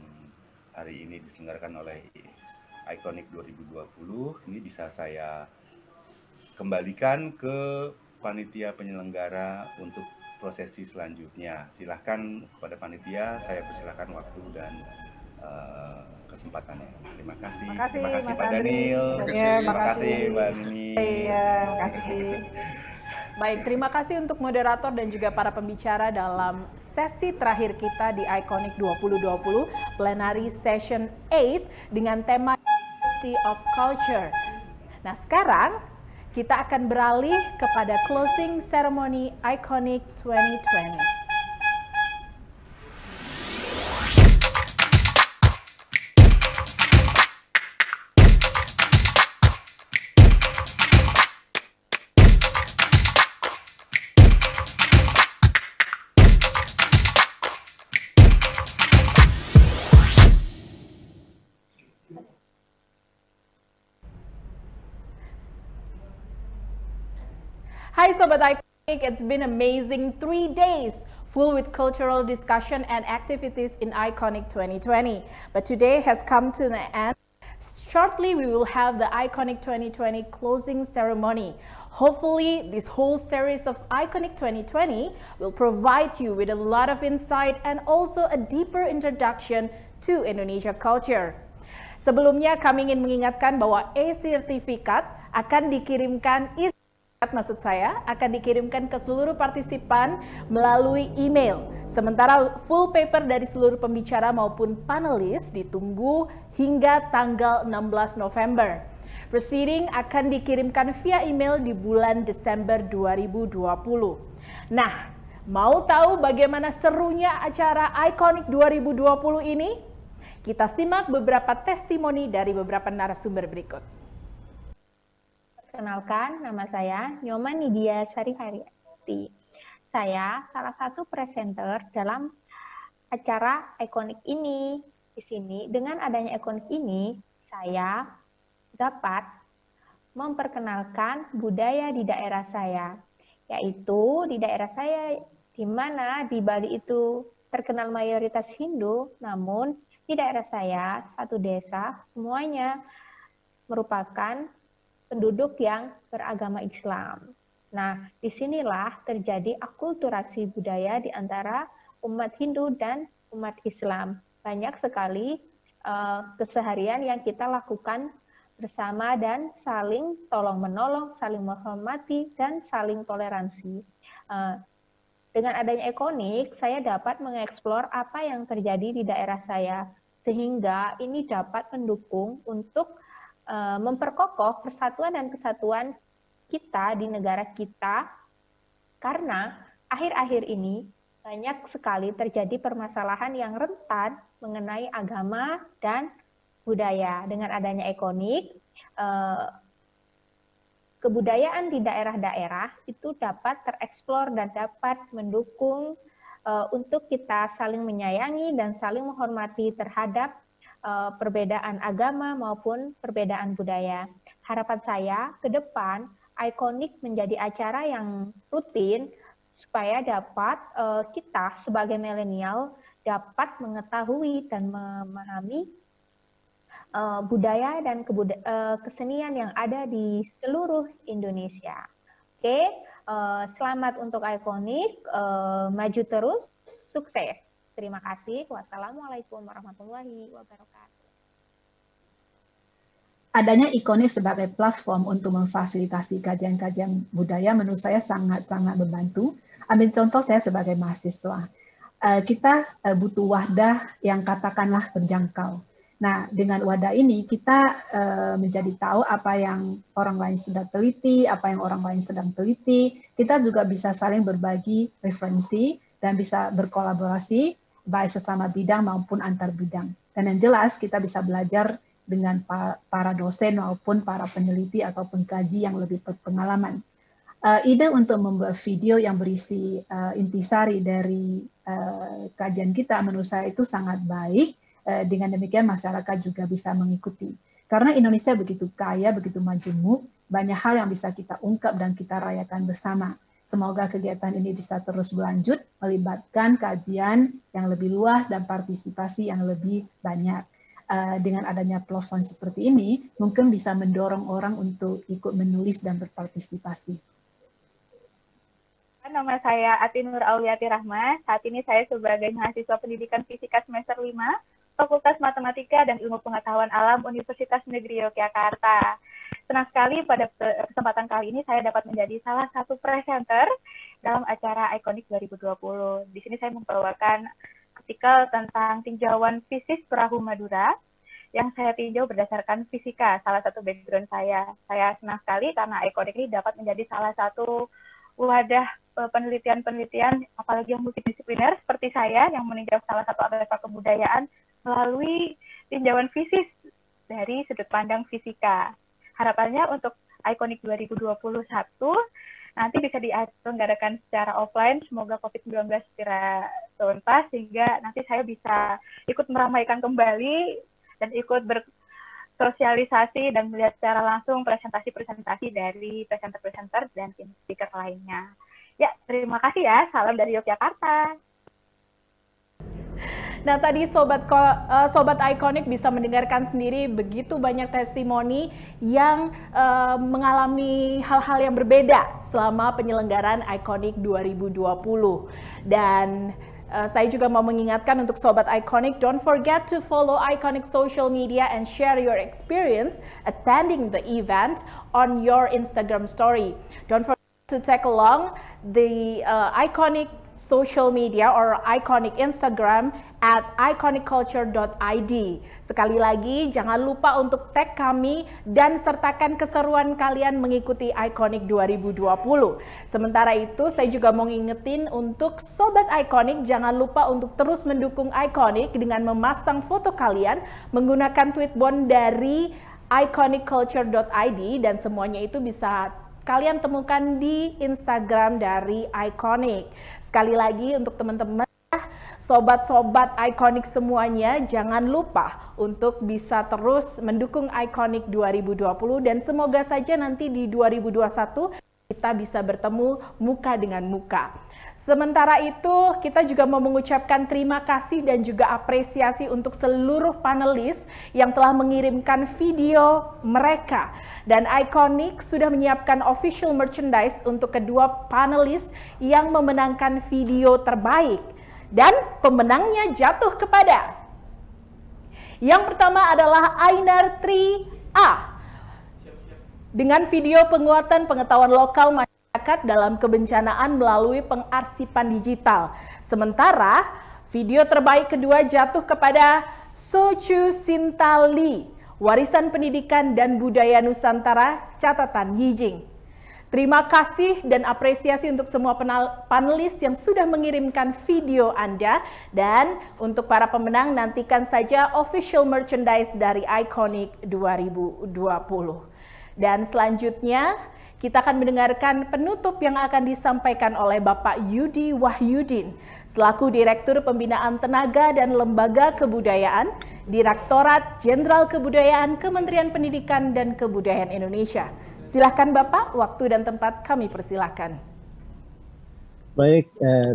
hari ini diselenggarakan oleh Iconic 2020 ini bisa saya kembalikan ke panitia penyelenggara untuk prosesi selanjutnya. Silahkan kepada panitia, saya persilahkan waktu dan kesempatannya. Terima kasih Pak Daniel. Terima kasih Mbak Nini. Terima kasih. Baik, terima kasih untuk moderator dan juga para pembicara dalam sesi terakhir kita di Iconic 2020 Plenary Session 8 dengan tema History of Culture. Nah, sekarang kita akan beralih kepada closing ceremony Iconic 2020. Hi Sobat Iconic, it's been amazing 3 days full with cultural discussion and activities in Iconic 2020. But today has come to an end. Shortly we will have the Iconic 2020 closing ceremony. Hopefully this whole series of Iconic 2020 will provide you with a lot of insight and also a deeper introduction to Indonesia culture. Sebelumnya kami ingin mengingatkan bahwa e-sertifikat akan dikirimkan akan dikirimkan ke seluruh partisipan melalui email. Sementara full paper dari seluruh pembicara maupun panelis ditunggu hingga tanggal 16 November. Proceeding akan dikirimkan via email di bulan Desember 2020. Nah, mau tahu bagaimana serunya acara Iconic 2020 ini? Kita simak beberapa testimoni dari beberapa narasumber berikut. Perkenalkan, nama saya Nyoma Nidia Sarihariati. Saya salah satu presenter dalam acara Iconic ini. Di sini, dengan adanya Iconic ini, saya dapat memperkenalkan budaya di daerah saya, yaitu di daerah saya di mana di Bali itu terkenal mayoritas Hindu, namun di daerah saya, satu desa, semuanya merupakan penduduk yang beragama Islam. Nah, disinilah terjadi akulturasi budaya di antara umat Hindu dan umat Islam. Banyak sekali keseharian yang kita lakukan bersama dan saling tolong-menolong, saling menghormati, dan saling toleransi. Dengan adanya Iconic, saya dapat mengeksplor apa yang terjadi di daerah saya, sehingga ini dapat mendukung untuk memperkokoh persatuan dan kesatuan kita di negara kita, karena akhir-akhir ini banyak sekali terjadi permasalahan yang rentan mengenai agama dan budaya. Dengan adanya Iconic, kebudayaan di daerah-daerah itu dapat tereksplor dan dapat mendukung untuk kita saling menyayangi dan saling menghormati terhadap perbedaan agama maupun perbedaan budaya. Harapan saya ke depan Iconic menjadi acara yang rutin supaya dapat kita sebagai milenial dapat mengetahui dan memahami budaya dan kesenian yang ada di seluruh Indonesia. Oke, selamat untuk Iconic, maju terus, sukses. Terima kasih. Wassalamualaikum warahmatullahi wabarakatuh. Adanya Iconic sebagai platform untuk memfasilitasi kajian-kajian budaya menurut saya sangat-sangat membantu. Ambil contoh saya sebagai mahasiswa. Kita butuh wadah yang katakanlah terjangkau. Nah, dengan wadah ini kita menjadi tahu apa yang orang lain sudah teliti, apa yang orang lain sedang teliti. Kita juga bisa saling berbagi referensi dan bisa berkolaborasi baik sesama bidang maupun antar bidang. Dan yang jelas kita bisa belajar dengan para dosen maupun para peneliti atau pengkaji yang lebih berpengalaman. Ide untuk membuat video yang berisi intisari dari kajian kita menurut saya itu sangat baik. Dengan demikian masyarakat juga bisa mengikuti. Karena Indonesia begitu kaya, begitu majemuk, banyak hal yang bisa kita ungkap dan kita rayakan bersama. Semoga kegiatan ini bisa terus berlanjut, melibatkan kajian yang lebih luas dan partisipasi yang lebih banyak. Dengan adanya platform seperti ini, mungkin bisa mendorong orang untuk ikut menulis dan berpartisipasi. Nama saya Atinur Auliati Rahma. Saat ini saya sebagai mahasiswa pendidikan fisika semester 5, Fakultas Matematika dan Ilmu Pengetahuan Alam Universitas Negeri Yogyakarta. Senang sekali pada kesempatan kali ini saya dapat menjadi salah satu presenter dalam acara Iconic 2020. Di sini saya membawakan artikel tentang tinjauan fisis perahu Madura yang saya tinjau berdasarkan fisika, salah satu background saya. Saya senang sekali karena Iconic ini dapat menjadi salah satu wadah penelitian-penelitian, apalagi yang multidisipliner seperti saya yang meninjau salah satu artefak kebudayaan melalui tinjauan fisis dari sudut pandang fisika. Harapannya untuk Iconic 2021 nanti bisa diselenggarakan secara offline, semoga COVID-19 segera tuntas, sehingga nanti saya bisa ikut meramaikan kembali dan ikut bersosialisasi dan melihat secara langsung presentasi-presentasi dari presenter-presenter dan tim speaker lainnya. Ya, terima kasih ya. Salam dari Yogyakarta. Nah, tadi Sobat Iconic bisa mendengarkan sendiri begitu banyak testimoni yang mengalami hal-hal yang berbeda selama penyelenggaraan Iconic 2020. Dan saya juga mau mengingatkan untuk Sobat Iconic, don't forget to follow Iconic social media and share your experience attending the event on your Instagram story. Don't forget to tag along the Iconic social media or Iconic Instagram at iconicculture.id. Sekali lagi, jangan lupa untuk tag kami dan sertakan keseruan kalian mengikuti Iconic 2020. Sementara itu, saya juga mau ngingetin untuk Sobat Iconic, jangan lupa untuk terus mendukung Iconic dengan memasang foto kalian menggunakan tweetbond dari iconicculture.id, dan semuanya itu bisa kalian temukan di Instagram dari Iconic. Sekali lagi untuk teman-teman, sobat-sobat Iconic semuanya, jangan lupa untuk bisa terus mendukung Iconic 2020 dan semoga saja nanti di 2021 kita bisa bertemu muka dengan muka. Sementara itu, kita juga mau mengucapkan terima kasih dan juga apresiasi untuk seluruh panelis yang telah mengirimkan video mereka. Dan Iconic sudah menyiapkan official merchandise untuk kedua panelis yang memenangkan video terbaik. Dan pemenangnya jatuh kepada yang pertama adalah Ainar 3A dengan video penguatan pengetahuan lokal masyarakat dalam kebencanaan melalui pengarsipan digital. Sementara video terbaik kedua jatuh kepada Sochu Sintali, Warisan Pendidikan dan Budaya Nusantara, catatan Yijing. Terima kasih dan apresiasi untuk semua panelis yang sudah mengirimkan video Anda, dan untuk para pemenang nantikan saja official merchandise dari Iconic 2020. Dan selanjutnya kita akan mendengarkan penutup yang akan disampaikan oleh Bapak Yudi Wahyudin, selaku Direktur Pembinaan Tenaga dan Lembaga Kebudayaan, Direktorat Jenderal Kebudayaan Kementerian Pendidikan dan Kebudayaan Indonesia. Silakan Bapak, waktu dan tempat kami persilahkan. Baik,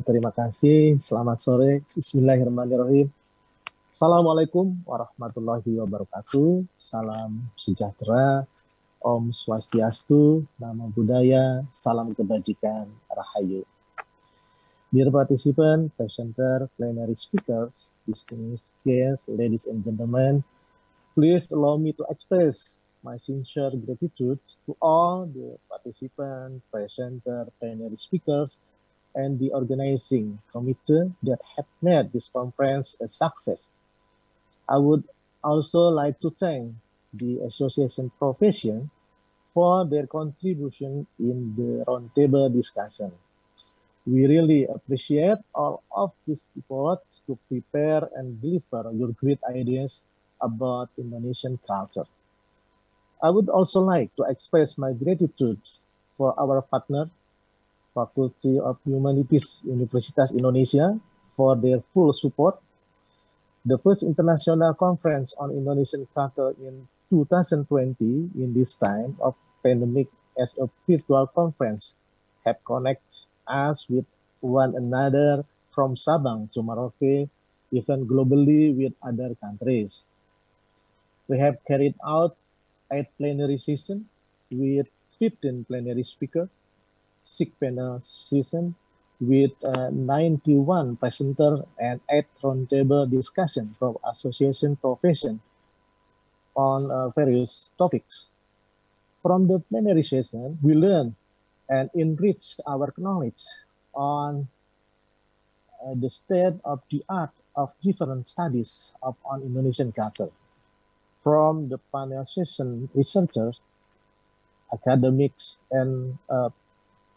terima kasih. Selamat sore. Bismillahirrahmanirrahim. Assalamualaikum warahmatullahi wabarakatuh. Salam sejahtera, Om Swastiastu, Namo Buddhaya, salam kebajikan, Rahayu. Dear participants, presenter, plenary speakers, distinguished guests, ladies and gentlemen, please allow me to express my sincere gratitude to all the participants, presenter, plenary speakers, and the organizing committee that have made this conference a success. I would also like to thank the association profession for their contribution in the roundtable discussion. We really appreciate all of these efforts to prepare and deliver your great ideas about Indonesian culture. I would also like to express my gratitude for our partner, Faculty of Humanities Universitas Indonesia, for their full support. The first international conference on Indonesian culture in 2020 in this time of pandemic as a virtual conference have connected us with one another from Sabang to Merauke, even globally with other countries. We have carried out 8 plenary sessions with 15 plenary speakers, 6 panel sessions with 91 presenters, and 8 roundtable discussions from association profession on various topics. From the plenary session, we learned and enrich our knowledge on the state of the art of different studies on Indonesian culture. From the panel session, researchers, academics, and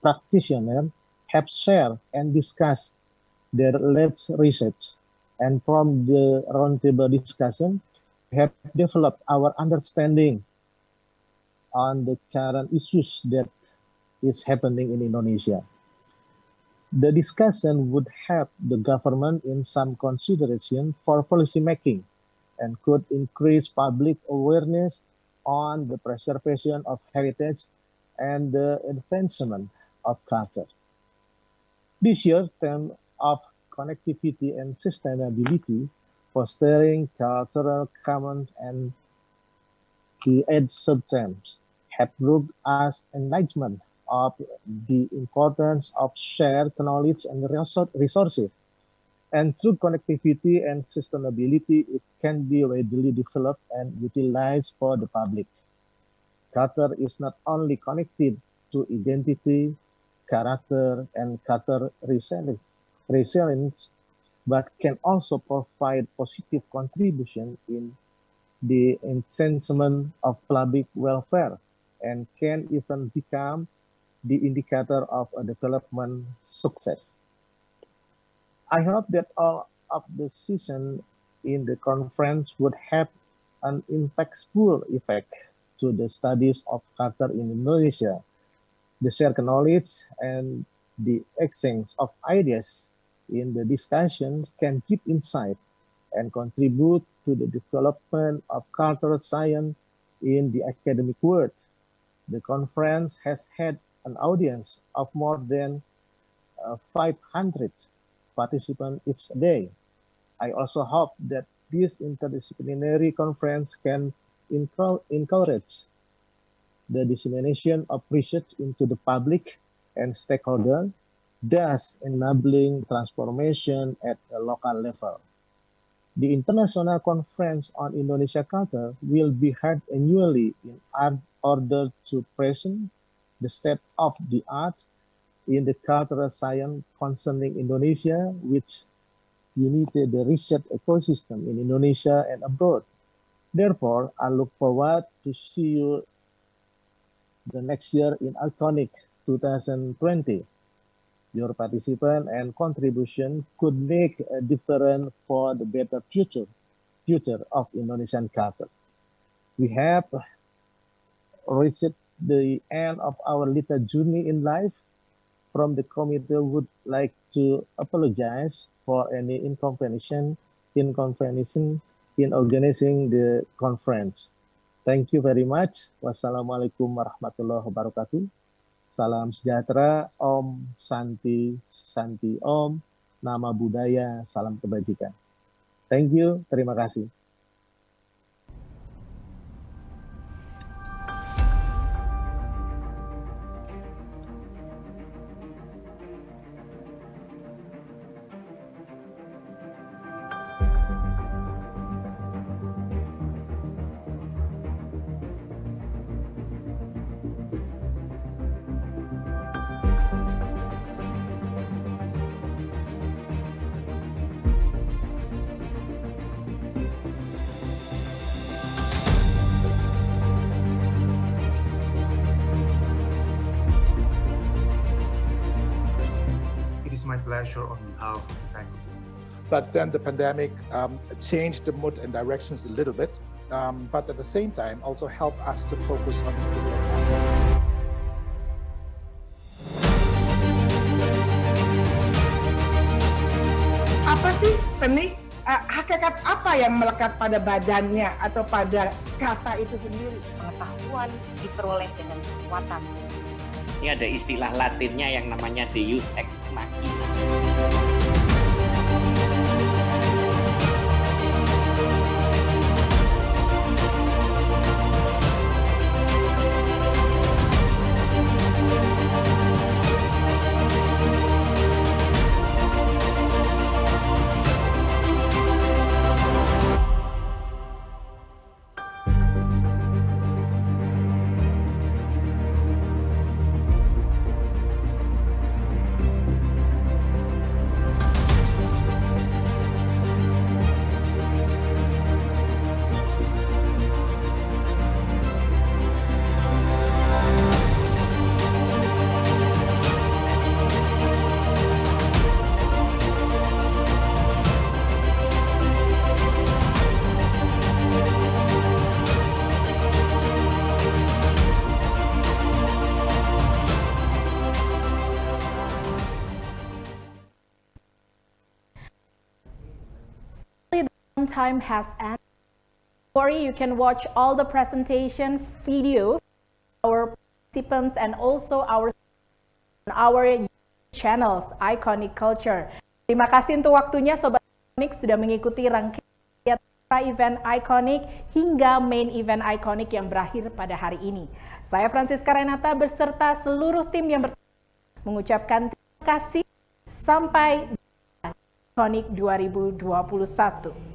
practitioners have shared and discussed their latest research. And from the roundtable discussion, we have developed our understanding on the current issues that is happening in Indonesia. The discussion would help the government in some consideration for policy making and could increase public awareness on the preservation of heritage and the advancement of culture. This year's theme of connectivity and sustainability, fostering cultural commons, and the 8 subthemes have brought us enlightenment of the importance of shared knowledge and resources. And through connectivity and sustainability, it can be readily developed and utilized for the public. Culture is not only connected to identity, character, and culture resilience, but can also provide positive contribution in the enhancement of public welfare and can even become the indicator of a development success. I hope that all of the sessions in the conference would have an impactful effect to the studies of culture in Indonesia. The shared knowledge and the exchange of ideas in the discussions can give insight and contribute to the development of cultural science in the academic world. The conference has had an audience of more than 500 participants each day. I also hope that this interdisciplinary conference can encourage the dissemination of research into the public and stakeholders, thus enabling transformation at a local level. The International Conference on Indonesia Culture will be held annually in order to present the state of the art in the cultural science concerning Indonesia, which united the research ecosystem in Indonesia and abroad. Therefore, I look forward to see you the next year in Iconic 2020. Your participation and contribution could make a difference for the better future of Indonesian culture. We have reached the end of our little journey in life. From the committee, would like to apologize for any inconvenience in organizing the conference. Thank you very much. Wassalamualaikum warahmatullahi wabarakatuh. Salam sejahtera, Om Santi, Santi Om, nama budaya, salam kebajikan. Thank you, terima kasih. It is my pleasure on behalf of the faculty. But then the pandemic changed the mood and directions a little bit, but at the same time also helped us to focus on particular aspects. Apa sih seni? Hakikat apa yang melekat pada badannya atau pada kata itu sendiri? Pengetahuan diperoleh dengan kekuatan. Ini ada istilah Latinnya yang namanya Deus ex machina. Time has ended. Don't worry, you can watch all the presentation video, our participants, and also our channels Iconic Culture. Terima kasih untuk waktunya Sobat Iconic sudah mengikuti rangkaian event Iconic hingga main event Iconic yang berakhir pada hari ini. Saya Francisca Renata beserta seluruh tim yang mengucapkan terima kasih sampai Iconic 2021.